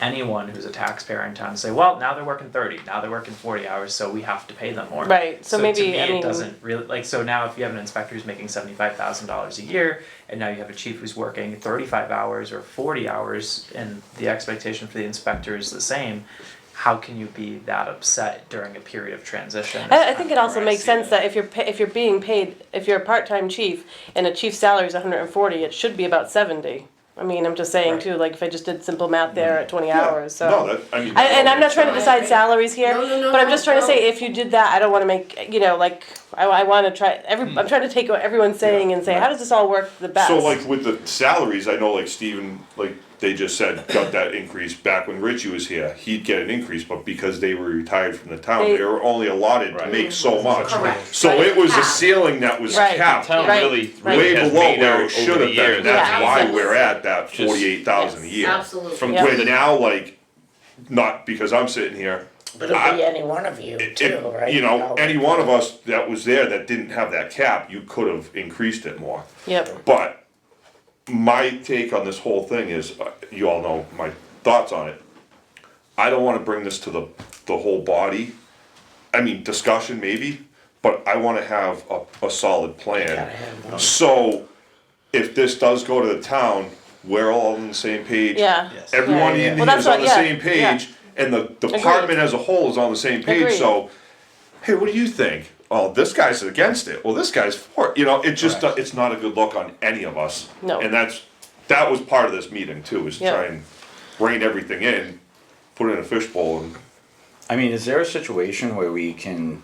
anyone who's a taxpayer in town to say, well, now they're working 30, now they're working 40 hours, so we have to pay them more. Right, so to maybe, me, I mean- it doesn't really, like, so now if you have an inspector who's making $75,000 a year, and now you have a chief who's working 35 hours or 40 hours, and the expectation for the inspector is the same, how can you be that upset during a period of transition? I think it also Where I makes see sense it. that if you're being paid, if you're a part-time chief and a chief's salary is 140, it should be about 70. I mean, I'm just saying Right. too, like if I just did simple math there at 20 Yeah. hours, so. No, that, I mean. And I'm not trying to sense. decide salaries here, No, but I'm just trying to no. say, if you did that, I don't wanna make, you know, like, I wanna try, I'm trying to take what everyone's saying and say, how does this all work the best? So like with the salaries, I know like Steven, like they just said, got that increase back when Richie was here, he'd get an increase, but because they were retired from the town, They- they were only allotted to make so much. Correct. So Right. it was a Cap. ceiling that was Right. capped, Town Right. really, Right. really way has below made where out it over should the have years. been, that's Yeah. why Yes. we're at that Just- 48,000 a Yes, year. absolutely. From Yeah. Where now, like, not because I'm sitting here, But it'll be any one of you it- too, right? you know, any one of us that was there that didn't have that cap, you could have increased it more. Yep. But my take on this whole thing is, you all know my thoughts on it. I don't wanna bring this to the whole body. I mean, discussion maybe, but I wanna have a solid plan. Gotta have one. So, if this does go to the town, we're all on the same page. Yeah. Everyone Yeah. in Well, here that's is on what- the yeah, same page, and the department as a whole is on the same page, Agreed. so, hey, what do you think? Oh, this guy's against it, well, this guy's for it, you know, it just, it's not a good look on any of us. No. And that was part of this meeting too, is to Yep. try and rein everything in, put it in a fishbowl and. I mean, is there a situation where we can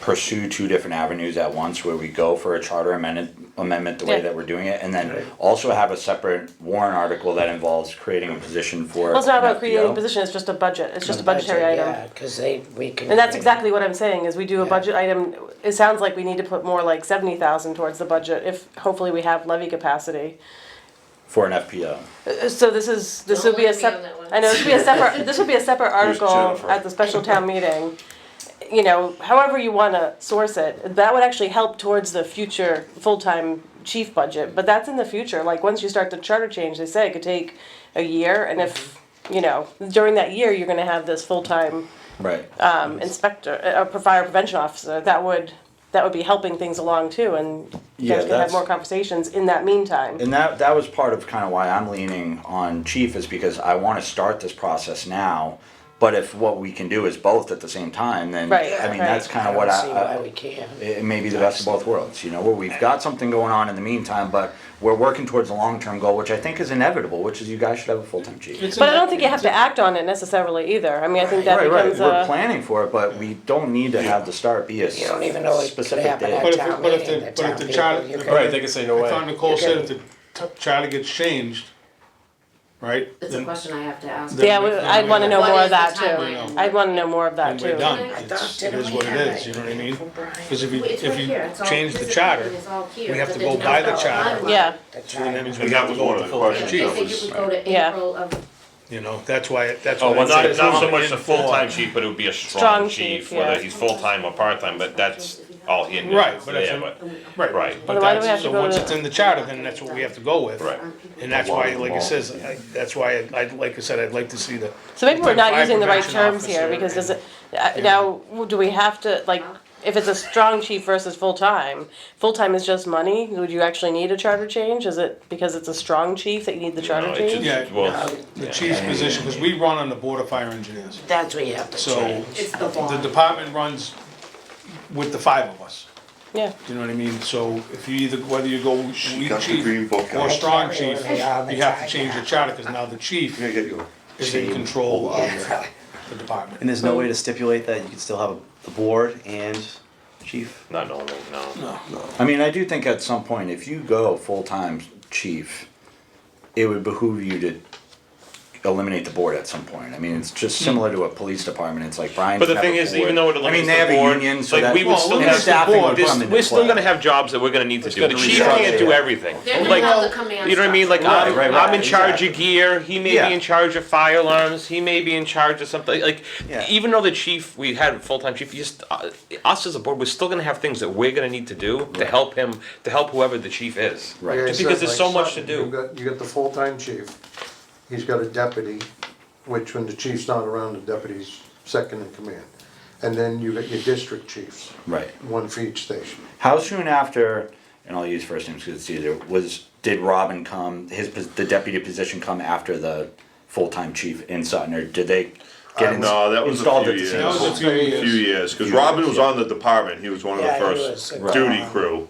pursue two different avenues at once, where we go for a charter amendment the way Yeah. that we're doing it, and then also have a separate warrant article that involves creating a position for Well, it's not an about creating a FPO? position, it's just a budget, it's just a budgetary item. Yeah, cause we can. And that's exactly what I'm saying, is we do a Yeah. budget item, it sounds like we need to put more like 70,000 towards the budget, if hopefully we have levy capacity. For an FPO. So this would be a Don't sep, let me on that one. I know, this would be a separate article Jennifer. at the special town meeting. You know, however you wanna source it, that would actually help towards the future full-time chief budget, but that's in the future, like, once you start the charter change, they say it could take a year, and if, you know, during that year, you're gonna have this full-time, Right. inspector, fire prevention officer, that would be helping things along too, and you Yeah, guys can have that's- more conversations in that meantime. And that was part of kind of why I'm leaning on chief, is because I want to start this process now. But if what we can do is both at the same time, then Right, I mean, right. that's kind of what don't see why I we can't. it may be the best of both worlds, you know, where we've got something going on in the meantime, but we're working towards a long-term goal, which I think is inevitable, which is you guys should have a full-time chief. But I don't think you have to act on it necessarily either, I mean, I think that Right, right, becomes we're a, planning for it, but we don't need to have the start be a You don't even know it could specific happen date. at But if- town but if meeting, the- the but if town the people, charter- you Right, can. Right, they can say no I way. thought Nicole said if the charter gets changed, right? It's a then- question I have to ask. Then yeah, we- I'd wanna know What more is of the that too. timeline? I'd wanna know more of that then too. we're done. I thought, It didn't is we what it have is, that you know what I mean? from Brian? Because if you, It's if right you here. It's all- change the this is charter, everything is all here, we have but to there's go no by the charter. timeline. Yeah, The then that charter. means we And have that to was go one with of the the full-time questions chief. I that think was- it would go to Yeah. April of, You know, that's why Oh, I well, said not so coming much in the for- full-time chief, but it would be a Strong strong chief, chief, whether yeah. he's full-time or part-time, but that's all he knows. Right, but that's Yeah, what- but, Right, Right. but Well, why do we have that's, to so go once to- it's in the charter, then that's what we have to go with. Right. And that's why, like it says, that's why I'd, like I said, I'd like to see the. so maybe we're full-time not using the right prevention terms here, officer because does and- it, now, do we have to, like, if it's a strong chief versus full-time is just money, would you actually need a charter change? Is it because it's a strong chief that you need the charter No, it change? should- Yeah. well, The chief's position, because we run on the board of fire engineers. That's what you have to So change. it's the the bond. department runs with the five of us. Yeah, You know what I mean? So if you either, whether you go lead got the chief green book or out. strong I chief, can't really all the you have to time, change the yeah. charter, because now the chief I'm gonna get you is in control of Yeah, the department. And there's no way to stipulate that you can still have the board and chief? not normally, no. I mean, I do think at some point, if you go full-time chief, it would behoove you to eliminate the board at some point. I mean, it's just similar to a police department, it's like Brian. But the thing is, even though it I mean, eliminates they have the a board, union, so like, that. we would still Well, have, the staffing would board, come into we're still play. gonna have jobs that we're gonna need to do. The gonna chief restructure, can't do yeah. everything. They're gonna Like, have the command you know what I mean? Like, structure. I'm, Right, right, I'm in charge exactly. of gear, he may Yeah. be in charge of fire alarms, he may be in charge of something, like, Yeah. even though the chief, we had a full-time chief, you just, us as a board, we're still gonna have things that we're gonna need to do to help him, to help whoever the chief is. Right. Like I Just said, because there's like so much to Sutton, do. You got the full-time chief, he's got a deputy, which when the chief's not around, the deputy's second in command. And then you got your district chiefs, Right. one for each station. How soon after, and I'll use first names because it's easier, did Robin come, the deputy position come after the full-time chief in Sutton, or did they get No, that was a installed few at the same years. That was a time? few years. Few years, cause Robin was on the department, he was one of the Yeah, he first was. duty crew.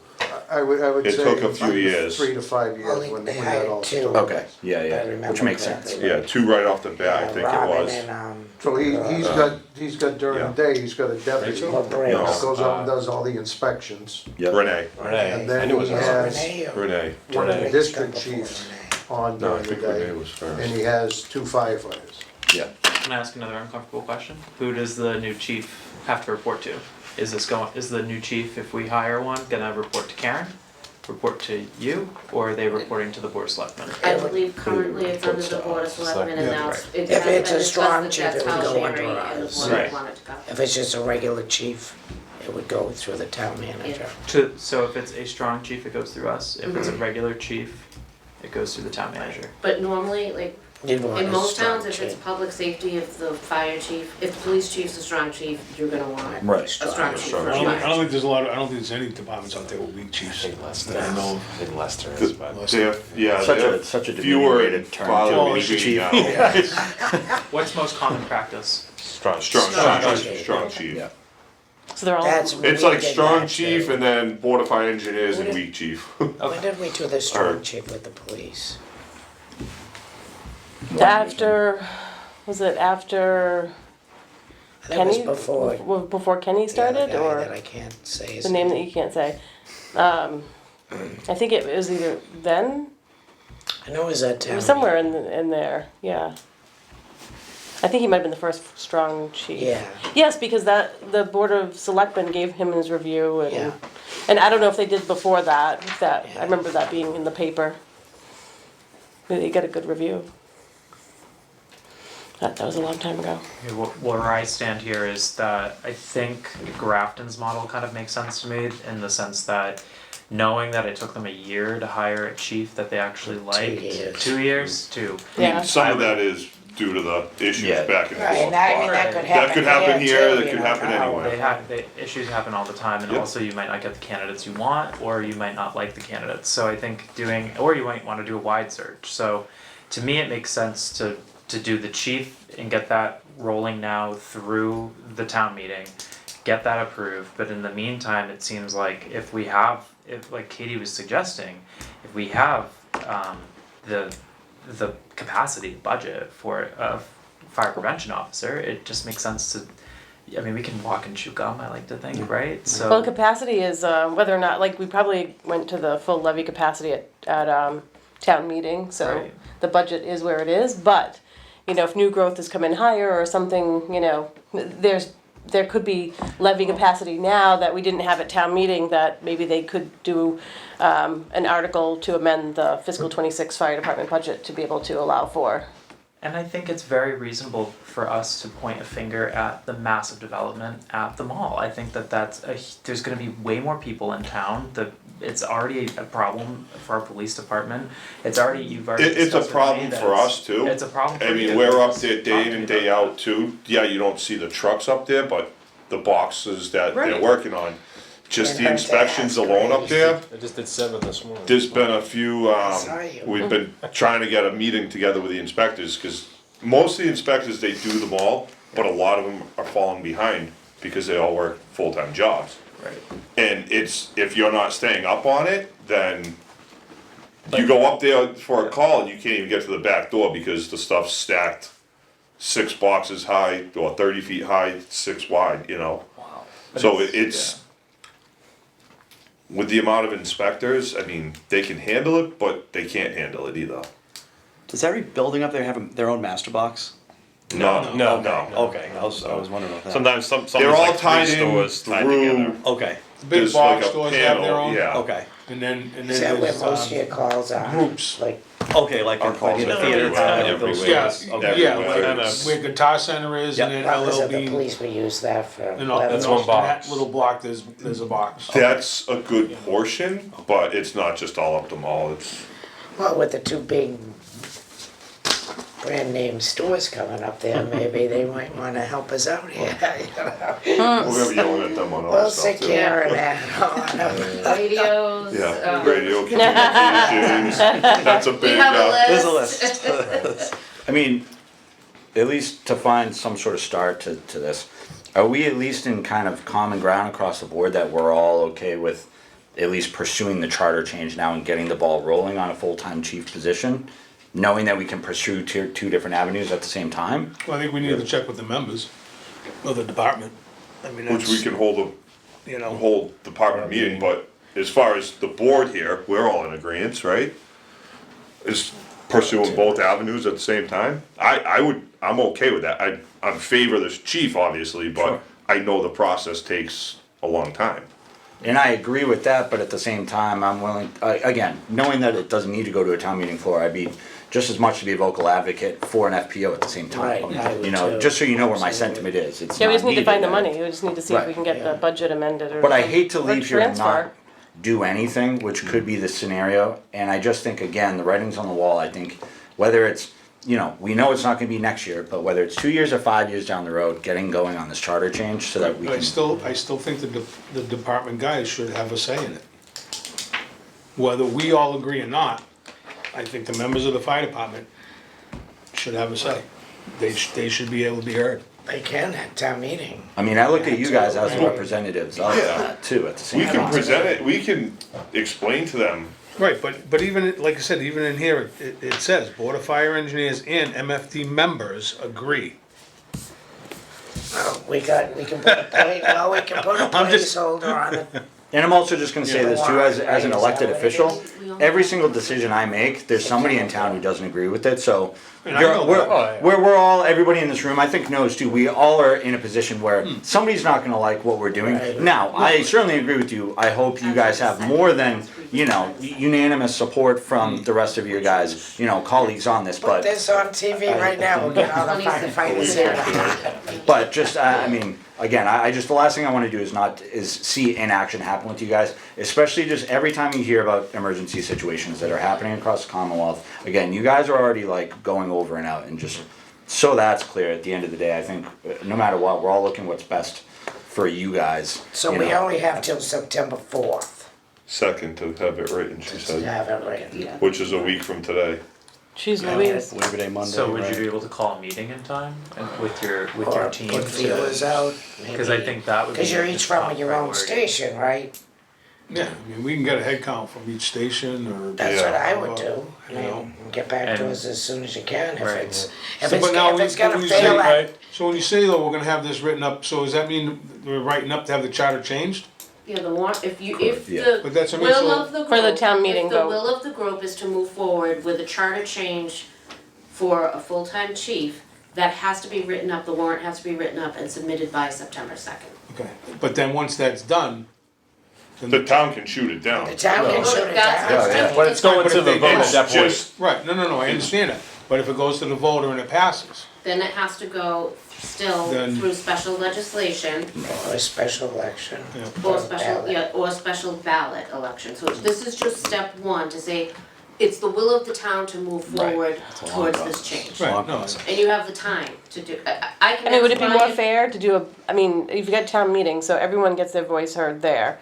I would It say. took a few years. 3 to 5 years Only when they that hired all two. started. Okay, yeah, I yeah, remember which makes correctly. sense. Yeah, two right off the bat, I think it Robin was. and, So he's got during the day, he's got a deputy. Well, that Briggs. goes out and does all the inspections. Yep. Renee, And then I knew it was he Renee. has Renee or- Renee. one of the Renee. district Before chiefs Renee. on No, I during the think Renee day. was first. And he has 2 firefighters. Yeah. Can I ask another uncomfortable question? Who does the new chief have to report to? Is the new chief, if we hire one, gonna report to Karen? Report to you, or are they reporting to the board of selectmen? I believe currently it's under the board of selectmen and now Right. it If has it's been a strong discussed chief, that it that's would how go under Sherry and the ours. board Right. want it to go. If it's just a regular chief, it would go through the town manager. So if it's a strong chief, it goes through us. If it's a Mm-hmm. regular chief, it goes through the town manager. But normally, like, You'd want in a most strong towns, if it's chief. public safety, if the fire chief, if the police chief's a strong chief, you're gonna want Right. a strong chief Strong for I a don't, fire I don't think there's a lot of, I don't think there's any departments out there with weak I chiefs. think Lester. I know. I think Lester is, but Yeah, Such they a- have such a fewer demeaning and term. farther Oh, between chief. now. What's most common practice? strong. Strong chief. chief. Yeah. So they're all. That's what It's we like did strong last chief year. and then board of fire engineers and weak chief. When did we do the strong Or- chief with the police? After, was it after I think it was Kenny? before. Before Kenny started, the guy that or I can't say his the name that you can't say? I think it was either then, I know it was that it town. was somewhere in there, yeah. I think he might have been the first strong chief. Yeah. Yes, because the Board of Selectmen gave him his review Yeah. and I don't know if they did before that, I Yeah. remember that being in the paper. They got a good review. That was a long time ago. Okay, where I stand here is that I think Grafton's model kind of makes sense to me in the sense that knowing that it took them a year to hire a chief that they actually liked. years. 2 years? 2. I mean, Yeah. some of that is due to the issues Yeah. back and Right, forth. and I mean, but- that could That happen could happen here, too, that you could don't happen know. anywhere. Issues happen all the time, and Yep. also you might not get the candidates you want, or you might not like the candidates. So I think or you might want to do a wide search. So to me, it makes sense to do the chief and get that rolling now through the town meeting, get that approved. But in the meantime, it seems like if like Katie was suggesting, if we have the capacity budget for a fire prevention officer, it just makes sense to. I mean, we can walk and chew gum, I like to think, right? So Well, capacity is whether or not, like, we probably went to the full levy capacity at town meeting, so Right. the budget is where it is, but, you know, if new growth is coming higher or something, you know, there could be levy capacity now that we didn't have at town meeting that maybe they could do an article to amend the fiscal 26 fire department budget to be able to allow for. And I think it's very reasonable for us to point a finger at the massive development at the mall. I think that there's going to be way more people in town. It's already a problem for our police department. You've already It's a discussed with me problem that for it's- us too. It's a problem for I mean, you. we're up Let's there talk day to in me and day about out too. Yeah, you don't see the trucks up there, but the boxes that they're Right. working on. Just And the her inspections dad's alone up crazy. there. I just did 7 this morning. There's been a few, saw you. we've been trying to get a meeting together with the inspectors, cause most of the inspectors, they do them all, but a lot of them are falling behind because they all work full-time jobs. Right. And if you're not staying up on it, then you go up there for a call and you can't even get to the back door because the stuff's stacked 6 boxes high or 30 feet high, 6 wide, you know? Wow. So it's, with the amount of inspectors, I mean, they can handle it, but they can't handle it either. Does every building up there have their own master box? No, No. Okay, I was wondering about that. Sometimes some They're all like 3 tied in stores tied together. through, Okay, The big there's box like a stores have their panel, own. yeah. okay, And then Is that where there's, most of your calls are? groups. Like, okay, like Our calls in the are theater, everywhere, like those Yeah, stores. Okay. yeah, Everywhere. like where Guitar Center is and then because of the LLB. police, we use that for. And all, That's and one in box. that little block, there's a box. That's a good portion, but it's not just all up the mall, it's, Well, with the 2 big brand name stores coming up there, maybe they might wanna help us out here, you know? we're gonna be yelling at them on We'll other stuff take too. care of that. Radios, Yeah, radio communications, that's a we big, have a There's a list. list. I mean, at least to find some sort of start to this, are we at least in kind of common ground across the board that we're all okay with at least pursuing the charter change now and getting the ball rolling on a full-time chief position? Knowing that we can pursue 2 different avenues at the same time? Well, I think we need to check with the members of the department. I mean, which we that's, can hold you a know, whole department meeting, but as far as the board here, we're all in agreement, right? As pursuing both avenues at the same time, I'm okay with that. I'm in favor of this chief, obviously, but Sure. I know the process takes a long time. And I agree with that, but at the same time, I'm willing, again, knowing that it doesn't need to go to a town meeting floor, I'd be just as much to be a vocal advocate for an FPO at the same time. Right, I would You know, too. just so you know where my sentiment is, it's Yeah, we not just need to needed, find the I- money, we just need to see if we Right. can get the budget amended or. But I hate to or leave here and transfer. not do anything, which could be the scenario, and I just think, again, the writing's on the wall, I think, whether it's, you know, we know it's not gonna be next year, but whether it's 2 years or 5 years down the road, getting going on this charter change so that we But can. I still think the department guys should have a say in it. Whether we all agree or not, I think the members of the fire department should have a say. They should be able to be heard. They can at town meeting. I mean, I look at you guys as Yeah. representatives of that too, at the same We time. can present it, we can explain to them, Right, but even, like I said, even in here, it says, Board of Fire Engineers and MFD members agree. We can put a I'm just- placeholder on it. And I'm also just gonna say this too, as an elected official, every single decision I make, there's somebody in town who doesn't agree with it, so. And I know that. We're all, everybody in this room, I think knows too, we all are in a position where somebody's not gonna like what we're doing. Right. Now, I certainly agree with you, I hope you guys have more than, you know, unanimous support from the rest of your guys, you know, colleagues on this, Put but. this on TV right now, we'll get all the firefighters here. But just, I mean, again, I just, the last thing I wanna do is see inaction happen with you guys, especially just every time you hear about emergency situations that are happening across the Commonwealth. Again, you guys are already like going over and out, and just, so that's clear, at the end of the day, I think, no matter what, we're all looking what's best for you guys. So you we know. only have till September 4th second to have it written, she to said, have it written. which is a week from today. Jeez Louise. Labor Day Monday, So would you right? be able to call a meeting in time and with your Or team? put feelers out. Because I think that would be. Because you're each from top your own priority. station, right? Yeah, I mean, we can get a head count from each station or. That's Yeah. what I would do. I You know. mean, get back to And- us as soon as you can if Right. it's, So, but now if we- it's gonna when you fail say- at. So when you say though, we're gonna have this written up, so does that mean we're writing up to have the charter changed? Yeah, the warrant, if Yeah. But that's the what I mean, will so- of the group. For the town meeting If the vote. will of the group is to move forward with a charter change for a full-time chief, that has to be written up, the warrant has to be written up and submitted by September 2nd. Okay, but then once that's done, then The town can shoot it down. The town can shoot it That's- down. that's- But it's going But to if the they vote did, at that point. Just, right, no, I understand that. But if it goes to the voter and it passes, Then it has to go still Then- through special legislation Or a special election. or special, yeah, or special ballot election. So this is just step one to say, it's the will of the town to move forward a long towards process. this change. right, no, And you have the time to do, I can I mean, would it be ask more Ryan- fair to do I mean, if you got town meetings, so everyone gets their voice heard there.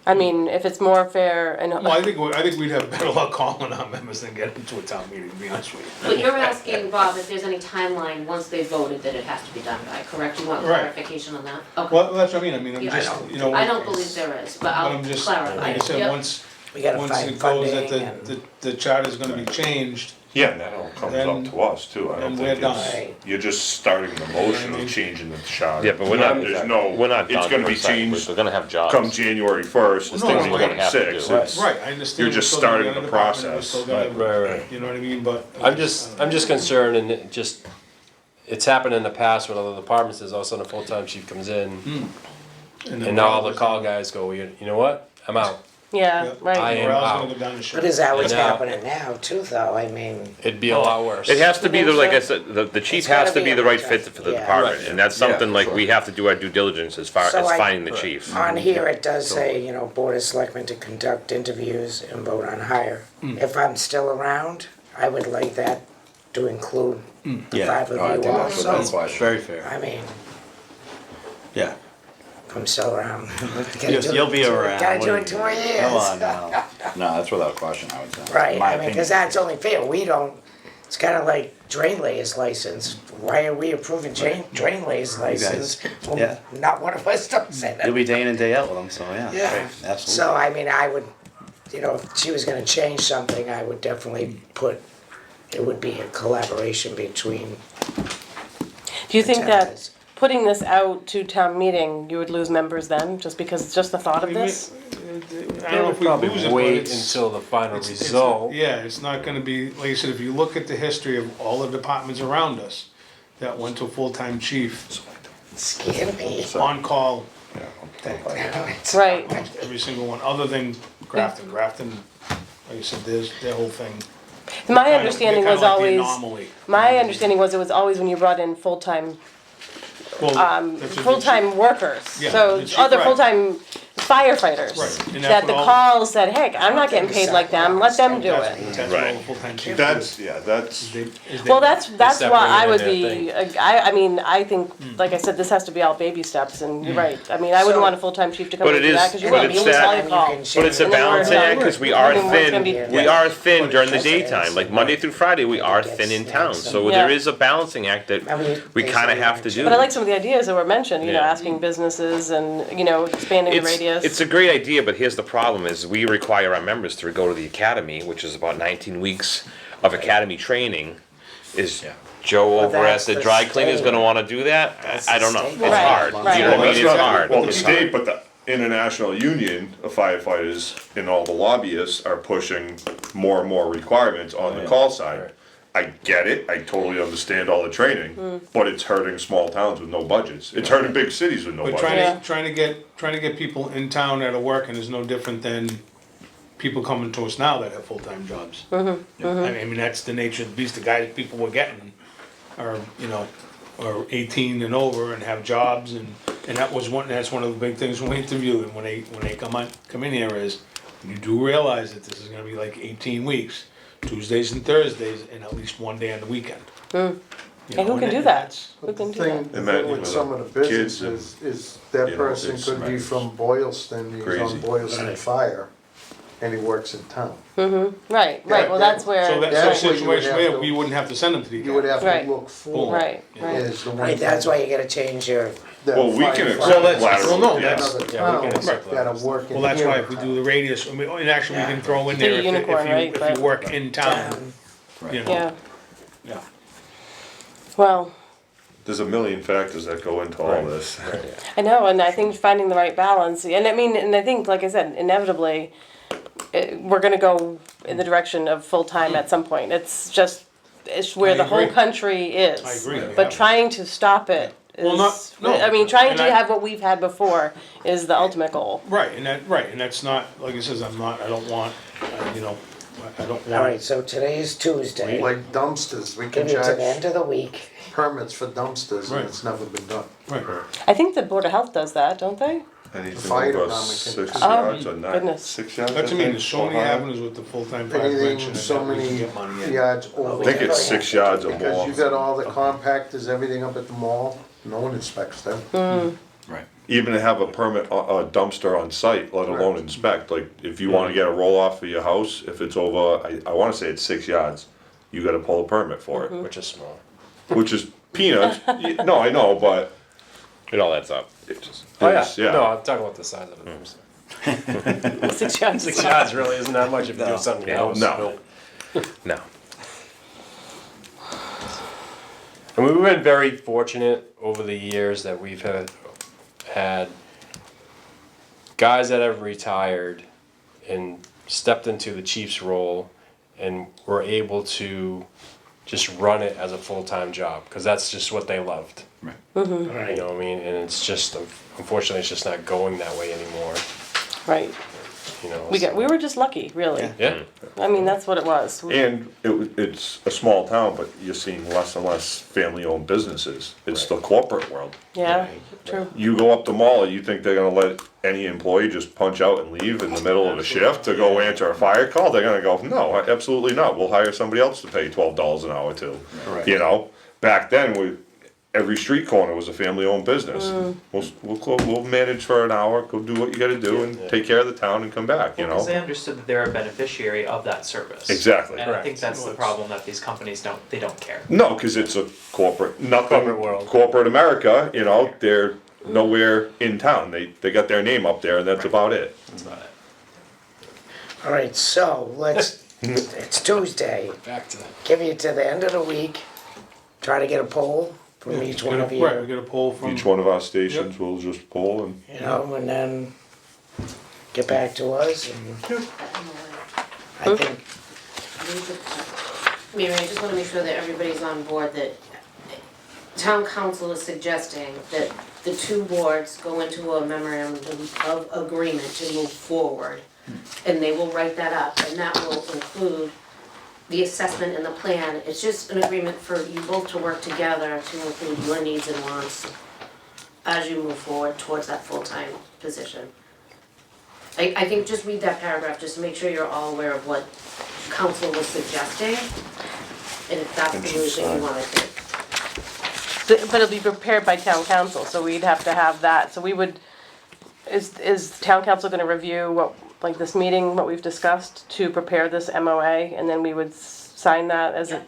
I mean, if it's more fair and. well, I think we'd have better luck calling our members than getting to a town meeting, to be honest with you. But you're asking, Bob, if there's any timeline, once they voted, that it has to be done by, correct? You want Right. clarification on that? Okay. Well, that's what I mean, I'm Yeah, just, you know. I don't believe there is, but But I'll I'm just, clarify. like I said, Yep. once We gotta it find goes funding that and. the charter's gonna be changed, yeah, and that all comes Then- up to us too, I don't then we're think done. it's, Right. you're just starting the motion I mean- of changing the charter. Yeah, but we're not, There's no, we're not it's done gonna for be a second. changed We're gonna have jobs. come January 1st, Well, it's no, gonna be we're gonna have to 26, do it. it's, right, I understand. You're just we're still starting in the department, we process. still gotta- Right. You know what I mean, but. I'm just concerned, and it just, it's happened in the past when other departments, there's all of a sudden a full-time chief comes in, then and now all the morale's call gonna- guys go, well, you know what, I'm out. Yeah, Yeah. right. I am Morale's out. gonna go down the ship. But is that what's And now- happening now too, though? I mean, It'd be a lot worse. It has to be the, like I said, the chief It's gotta has to be be a the right budget. fit for the Yeah. department, and that's something Yeah, like sure. we have to do our due diligence as far So as I- finding the chief. on here it does say, you know, Board of Selectmen to conduct interviews and vote on hire. If I'm still around, I would like that to include the Yeah. five No, I of think you that's what also. that's very fair. I mean, Yeah. if I'm still around. You'll be around. Gotta What do are it you 2 more doing? years. Come on now. No, that's without question, I would say. Right, My I mean, because opinion. that's only fair, we don't, it's kinda like drain layers license, why are we approving drain layers license? Well, yeah. Not one of us don't say that. You'll be day in and day out with them, so yeah. Yeah, Absolutely. so I mean, I would, you know, if she was gonna change something, I would definitely put, it would be a collaboration between Do you the think that towns. putting this out to town meeting, you would lose members then, just because it's just the thought of this? I don't know if we Probably lose it, but wait it's. until the final it's- result. Yeah, it's not gonna be, like I said, if you look at the history of all the departments around us that went to a full-time chief, Scared me. on call, It's- Right, every single one, other than Grafton. Grafton, like I said, their whole thing. my understanding was always, Anomaly. my understanding was it was always when you brought in full-time Well, that's what full-time workers, Yeah, so the chief- other right. full-time firefighters. Right, and that's That the what all- calls said, hey, I'm not getting paid like them, let them do it. That's what all the full-time chiefs do. That's, yeah, that's, Is they- Well, that's separate why I it would in their be, thing. I mean, I think, like I said, this has to be all baby steps, and you're right. I mean, I wouldn't So- want a full-time chief to come But and it do that, is- cause you but will, it's you lose that- all your call. And But it's a And then we're balancing done. act, because we I are mean, what's gonna thin, be- we are thin But during the it's just- daytime, like Monday through Friday, we are thin in town, so Yeah. there is a balancing act that I mean, we they kinda say have to that- do. But I like some of the ideas that were mentioned, you know, Yeah. asking businesses and, you know, expanding the radius. It's a great idea, but here's the problem is we require our members to go to the academy, which is about 19 weeks of academy training. Is Joe Well, over at that's the the dry cleaners state. gonna wanna do that? That's I the don't know, state. it's Right, hard, right. you know what I mean, that's it's not, hard. well, the It's hard. state, but the International Union of Firefighters and all the lobbyists are pushing more and more requirements on the call side. I get it, I totally understand all the training, but it's hurting small towns with no budgets. It's hurting big cities with no But budgets. Yeah. trying to get people in town that are working is no different than people coming to us now that have full-time jobs. I mean, that's the nature of the beast, the guys people were getting are, you know, are 18 and over and have jobs, and that's one of the big things when we interview them, when they come in here is, you do realize that this is gonna be like 18 weeks, Tuesdays and Thursdays, and at least one day on the weekend. You And who know, can do that? that's- Who But the can do that? thing, the Imagine thing with with some the of the kids businesses and, is that you know, person it's could be from Boylston, he's crazy. on Boylston Fire, and he works in town. Right, right, well, that's where, So that's That's a where you would situation have where to- we wouldn't have to send them to the You would academy. have Right. to look for. right, right. Is the one. Right, that's why you gotta change your, that well, we can firefighter- accept that's- lateral, well, no, yes. Another Yeah, we can town accept that are laterals. working Well, that's here why in if we town. do the radius, I mean, and actually we can throw in Do the there unicorn, right, if but- you work in town, you know. Yeah, Yeah. well, There's a million factors that go into all this. I know, and I think finding the right balance, and I mean, and I think, like I said, inevitably, we're gonna go in the direction of full-time at some point. It's just, it's where I the whole agree. country is. I agree, yeah. But trying to stop it Well, is, no, I mean, trying and to I- have what we've had before is the ultimate goal. Right, and that's not, like I says, I don't want, you know, I don't want. alright, so today is Tuesday. Like dumpsters, we Give can you to the charge end of the week. permits for dumpsters, Right. and it's never been done. Right. I think the Board of Health does that, don't they? Anything fire over department 6 can- yards or not, goodness. 6 yards, That's, I mean, think, there's so many or higher. avenues with the full-time fire prevention Anything, and so that we can many get money in. yards I over. think it's 6 yards or Because more. you got all the compactors, everything up at the mall, no one inspects them. Right. Even to have a permit, a dumpster on site, let alone inspect, like, if you wanna get a roll-off for your house, if it's over, I wanna say it's 6 yards, you gotta pull a permit for it, Which is small. which is peanuts, no, I know, but It all adds up. Oh, yeah. it's, yeah. No, I'm talking about the size of it. 6 yards. 6 yards really isn't that much if you do something else. No. No. And we've been very fortunate over the years that we've had guys that have retired and stepped into the chief's role and were able to just run it as a full-time job because that's just what they loved. Right. You know what I mean? And it's just, unfortunately, it's just not going that way anymore. Right, You know. we were just lucky, really. Yeah. I mean, that's what it was. And it's a small town, but you're seeing less and less family-owned businesses, it's the corporate world. Yeah, true. You go up the mall, you think they're gonna let any employee just punch out and leave in the middle of a shift to go answer a fire call? They're gonna go, no, absolutely not, we'll hire somebody else to pay $12 an hour to. Right. You know, back then, every street corner was a family-owned business. We'll manage for an hour, go do what you gotta do and take care of the town and come back, you Because they know? understood that they're a beneficiary of that service. Exactly. And I think Correct. that's the problem, that these companies they don't care. No, cause it's a corporate, nothing, Corporate world. corporate America, you know, they're nowhere in town, they got their name up there and that's about it. That's about it. Alright, so it's Tuesday. Back to. Give you to the end of the week. Try to get a poll from each one of Right, we you, get a poll from. Each one of our stations will just poll and, you know, and then get back to us and I think, Mary, I just wanna make sure that everybody's on board that town council is suggesting that the two boards go into a memorandum of agreement to move forward. And they will write that up, and that will include the assessment and the plan. It's just an agreement for you both to work together to include your needs and wants as you move forward towards that full-time position. I think just read that paragraph, just to make sure you're all aware of what council was suggesting, and if that's the route that you wanna take. But it'll be prepared by town council, so we'd have to have that, so we would, is town council gonna review what, like this meeting, what we've discussed, to prepare this MOA, and then we would sign that as a,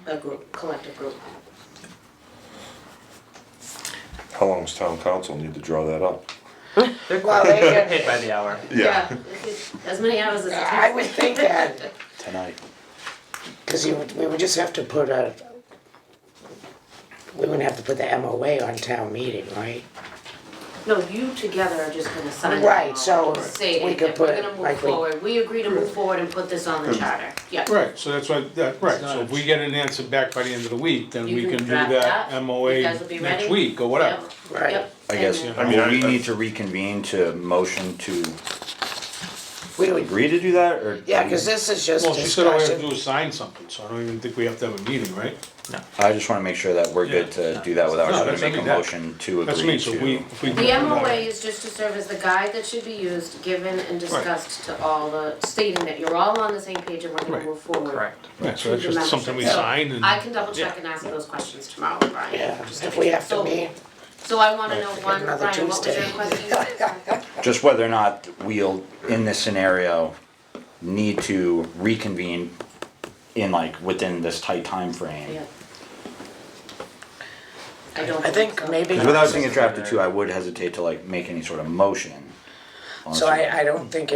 A group, collective group. how long does town council need to draw that up? They're well, they they're get, paid by the hour. Yeah. As many hours as it takes. I would think that, Tonight. cause we would just have to put we wouldn't have to put the MOA on town meeting, right? No, you together are just gonna sign it. Right, so Say we that could we're put, gonna move like, forward, we agree to move forward and put this on the charter, yeah. Right, so that's why, right, so if we get an answer back by the end of the week, then You we can can do draft that that. MOA You guys will be next ready? week or whatever. Yep, Right. yep. I guess, And I mean, we I- need to reconvene to motion to We would, agree to do that, or? yeah, cause this is just Well, she said all we have to discussion. do is sign something, so I don't even think we have to have a meeting, right? I just wanna make sure that we're good to do that without No, having that's- to I make a mean, that- motion to That's agree me, so if we. The MOA is just to serve as the guide that should be used, given and discussed to all the, stating that you're all on the same page and we're gonna Right. move forward. Correct. Right, so that's to the just something we membership. So, sign and. I can double check and ask those questions tomorrow, Brian. Yeah, if we have to So- meet, So I wanna know one, another Brian, what was your Tuesday. question? just whether or not we'll, in this scenario, need to reconvene in like, within this tight time frame. Yeah. I don't I think so. maybe. Cause without seeing it drafted too, I would hesitate to like make any sort of motion. So I don't think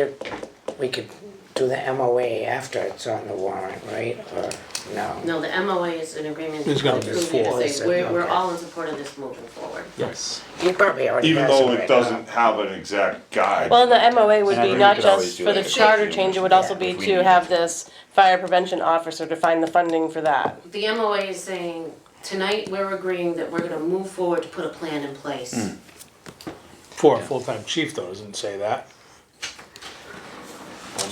we could do the MOA after it's on the warrant, right, or no? No, the MOA is an agreement It's gonna to be approve you to forward, say, we're okay. all in support of this moving forward. Yes. He probably already Even has though right it now. doesn't have an exact guide. well, and the MOA would And I be think not we could always just do for like the a charter section, change, it would also yeah, be if we to need have to. this fire prevention officer to find the funding for that. The MOA is saying, tonight, we're agreeing that we're gonna move forward to put a plan in place. For a full-time chief though, doesn't say that.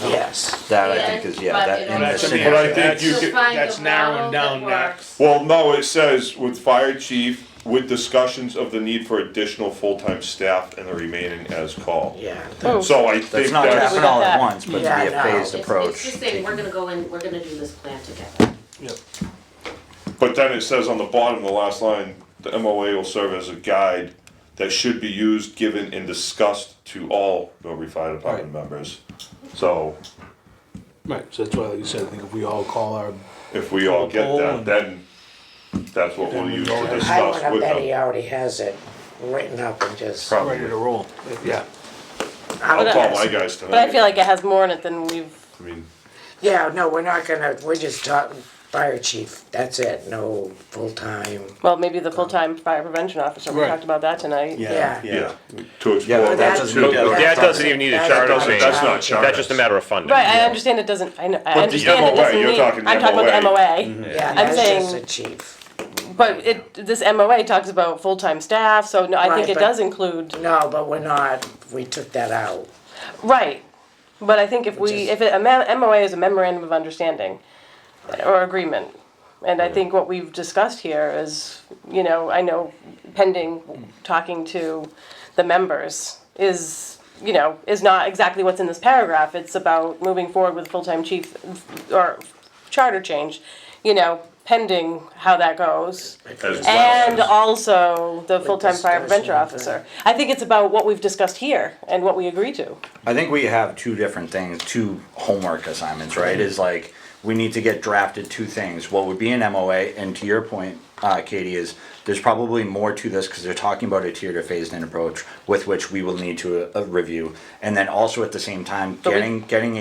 Yes, That I Yeah, think is, yeah, but that it in also- this But scenario. I think you To could, find that's a narrowing model down that that. works. well, no, it says with fire chief, with discussions of the need for additional full-time staff and the remaining as called. yeah. Oh. So I That's think not that's, happening all that. at once, but to Yeah, be a no. phased It's approach. just saying, we're gonna go in, we're gonna do this plan together. but then it says on the bottom, the last line, the MOA will serve as a guide that should be used, given, and discussed to all Millbury Fire Department members. So Right, so that's why, like you said, I think if we all call our, if we all get Poll that, and- then that's what we'll Then we use go to ahead. I discuss wanna with bet he them. already has it written up and just. Probably. ready to roll. Yeah. I'll But call my guys tonight. But I feel like it has more in it than we've, I mean, Yeah, no, we're not gonna, we're just talking fire chief, that's it, no full-time. well, maybe the full-time fire prevention officer, we Right. talked about that tonight. Yeah. yeah, to Yeah, explore. but that That's- doesn't to- need to- That doesn't even need a That's charter not a change. That's not charter. That's just a matter of funding. Right, I understand it doesn't, I know, I the understand it MOA, doesn't you're need, talking I'm talking about the MOA. MOA. Yeah, I'm that's just saying- a chief. But this MOA talks about full-time staff, so no, I think Right, it but- does include, No, but we're not, we took that out. right. But I think if Which we, is- if it, MOA is a memorandum of understanding or agreement. And I think what we've discussed here is, you know, I know pending talking to the members is, you know, is not exactly what's in this paragraph. It's about moving forward with full-time chief or charter change, you know, pending how that goes. As well And as- also the full-time fire prevention discussion, officer. I think it's about what we've discussed here and what we agreed to. I think we have two different things, two homework assignments, right? Is like, we need to get drafted two things. What would be an MOA, and to your point, Katie, is there's probably more to this because they're talking about a tiered or phased in approach with which we will need to review. And then also at the same time, But we- getting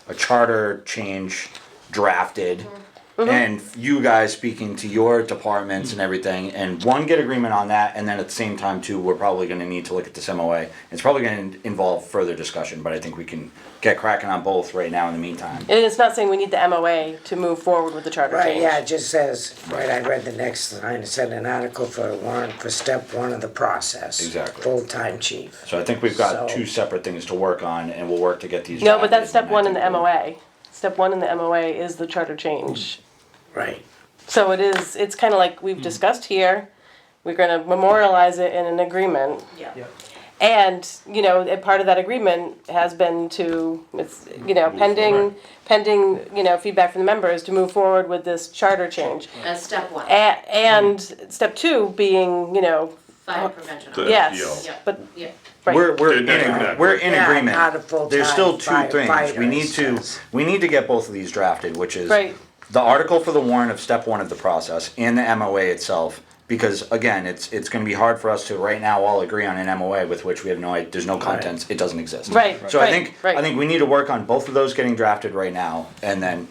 a charter change drafted and you guys speaking to your departments and everything, and one, get agreement on that, and then at the same time too, we're probably gonna need to look at this MOA. It's probably gonna involve further discussion, but I think we can get cracking on both right now in the meantime. And it's not saying we need the MOA to move forward with the charter Right, change. yeah, it just says, right, I read the next line, it said an article for a warrant for step one of the process. Exactly. Full-time chief. So I think we've got So- two separate things to work on, and we'll work to get these. No, but that's drafted, step one in the and I think MOA. Step one in the MOA is the charter change. Right. So it's kind of like we've discussed here, we're gonna memorialize it in an agreement. Yeah. And, a part of that agreement has been to, pending, feedback from the members, to move forward with this charter change. As step one, And step two being, fire prevention. The- yes, Yeah. but, Yeah. right. We're Did that in, connect? we're in Yeah, agreement. not a full-time There's still two things. We firefighter, need to, it says. we need to get both of these drafted, which is Right. the article for the warrant of step one of the process and the MOA itself. Because again, it's gonna be hard for us to right now all agree on an MOA with which we have there's no contents, it doesn't exist. Right, So I right, think, right. I think we need to work on both of those getting drafted right now, and then,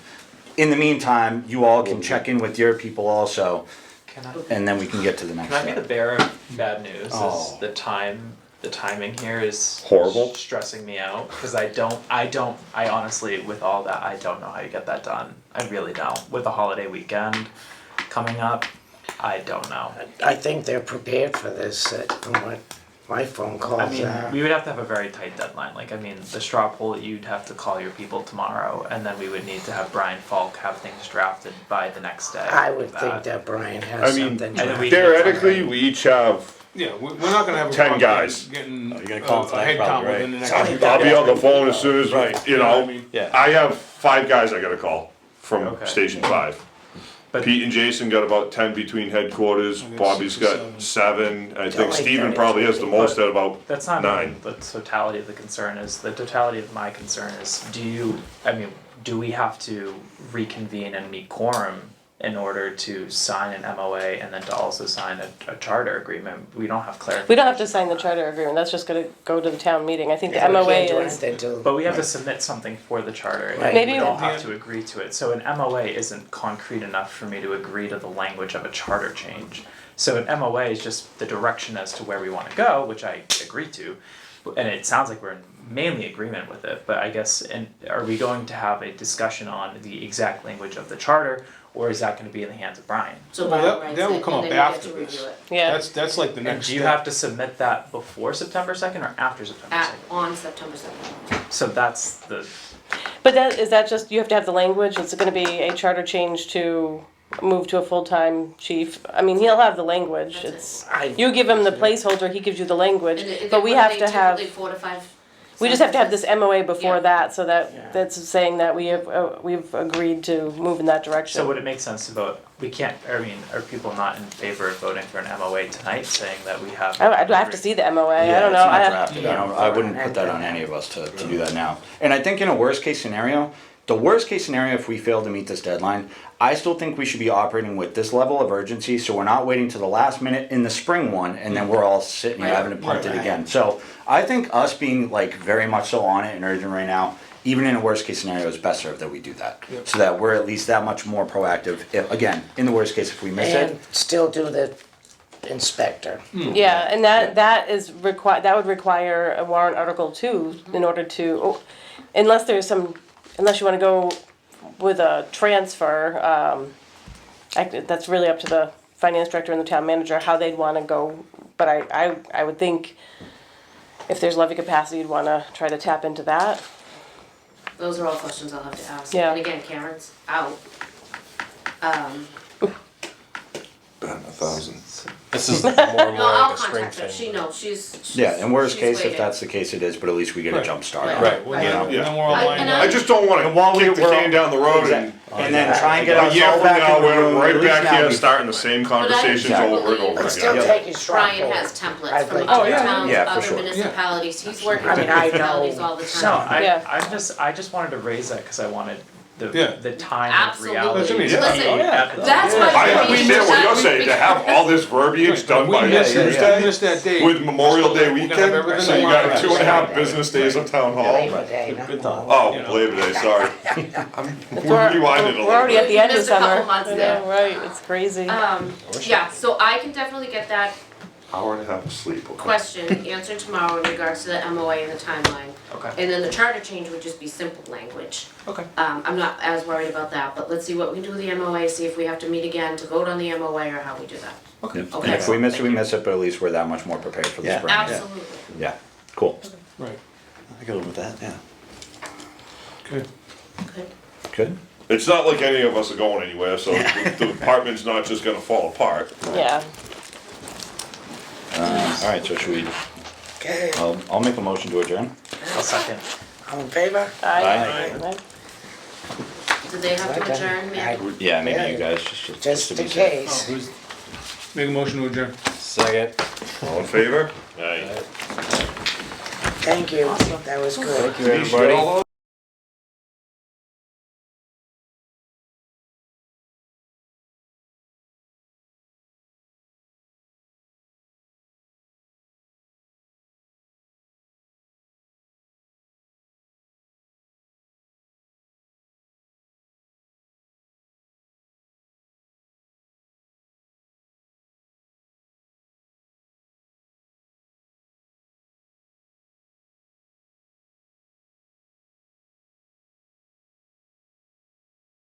in the meantime, you all can check in with your people also, Can I, and then we can get to the next can I be the step. bearer of bad news? Oh. Is the timing here is Horrible. stressing me out because I honestly, with all that, I don't know how you get that done. I really don't. With the holiday weekend coming up, I don't know. I think they're prepared for this, from what my phone calls I mean, are. we would have to have a very tight deadline. Like, I mean, the straw poll, you'd have to call your people tomorrow, and then we would need to have Brian Falk have things drafted by the next day. I would think that Brian I has mean, something. And then we- theoretically, we each have, Yeah, we're not gonna have a 10 problem guys. getting You're gonna call them a tonight, head count probably, within the right? next. Sorry. I'll be on the phone as soon as, Right. you You know what I know, mean? Yeah. I have 5 guys I gotta call from Okay. Station 5. But- Pete and Jason got about 10 between headquarters, I got Bobby's 6 or got 7, I think like Steven 30. probably has the most at about That's not 9. the totality of the concern is, the totality of my concern is, do we have to reconvene and meet quorum in order to sign an MOA and then to also sign a charter agreement? We don't have clarity. We don't have to sign the charter agreement, that's just gonna go to the town meeting. I think the We MOA can't do is, anything till- But we have to submit something for the charter, and Right. Maybe- we all have to agree to it. So an MOA isn't concrete enough for me to agree to the language of a charter change. So an MOA is just the direction as to where we wanna go, which I agree to, and it sounds like we're in mainly agreement with it, but I guess, are we going to have a discussion on the exact language of the charter, or is that gonna be in the hands of Brian? So Well, Brian that- writes that will it, come and up then you get after to this. review it. yeah. That's like the And next do you step. have to submit that before September 2nd or after September 2nd? On September 7th. So that's the, But is that just, you have to have the language, it's gonna be a charter change to move to a full-time chief? I mean, he'll have the language, That's it. it's, you give him the placeholder, he gives you the language, but we have to have, Typically 4 to 5. we just have to have this MOA before Yeah. that, so Yeah. that's saying that we've agreed to move in that direction. so would it make sense to vote, we can't, are people not in favor of voting for an MOA tonight, saying that we have? I have to see the MOA, I Yeah, don't know. it's not I- drafted. I wouldn't put that on any of us to do that now. And I think in a worst case scenario, the worst case scenario, if we fail to meet this deadline, I still think we should be operating with this level of urgency, so we're not waiting to the last minute in the spring one, and then we're all sitting here Right. having to punt it Right. again. So I think us being like very much so on it and urgent right now, even in a worst case scenario, is best served that we do that. Yep. So that we're at least that much more proactive, if, again, in the worst case, if we miss it. And still do the inspector. Yeah, and that that would require a warrant article too, in order to, unless you wanna go with a transfer, that's really up to the finance director and the town manager, how they'd wanna go. But I would think if there's levy capacity, you'd wanna try to tap into that. Those are all questions I'll have to ask. Yeah. And again, Karen's out. This is more and more No, I'll like a spring contact her, thing. she knows, she's. Yeah, in worst she's case, if waiting. that's the case, it is, but at least we get a Right. jump start. Right. on it. Right. Well, You then, know? and then we're all I- lined and up. I just don't wanna while kick the we're- can down the road and And then try and get a us year all from back now, in the we're room. right At least back now here we- starting the same conversations Exactly. over and over But again. still Yep. take his straw Brian poll. has templates I'd from like other to- towns, Yeah, for other sure. municipalities, he's working I with mean, I municipalities know- all the No, time. Yeah. I just wanted to raise that, cause I wanted Yeah. the time of Absolutely. reality. That's what I mean. is Listen, being at the that's table. why- I understand what you're saying, to have all this verbiage done We by missed, we Tuesday missed that date. with Memorial Day We're gonna have weekend, everything so you lined got up. 2.5 business days of town hall. Labor Day, not Good thought. Memorial. Oh, Labor Day, sorry. We're rewinding a We're already little at bit. the end of Missed a couple summer. months I know, there. right, it's crazy. Yeah, so I can definitely get that Hour and a half of sleep. okay. question answered tomorrow in regards to the MOA and the timeline. Okay. And then the charter change would just be simple language. Okay. I'm not as worried about that, but let's see what we can do with the MOA, see if we have to meet again to vote on the MOA or how we do that. And Okay. if we miss it, we miss it, but at least we're that much more prepared for the Yeah. spring. Absolutely. Yeah, cool, Right, I go with that, yeah. okay. Good. good. It's not like any of us are going anywhere, so the department's not just gonna fall apart. Yeah. Alright, so should we, Okay, I'll make a motion to adjourn. I'll second. all in favor? Aye. Aye. Do they have to adjourn, Matt? Yeah, maybe you guys, just to Just be in safe. case. Make a motion to adjourn. Second. All in favor? Thank you, that was good. Thank you, everybody.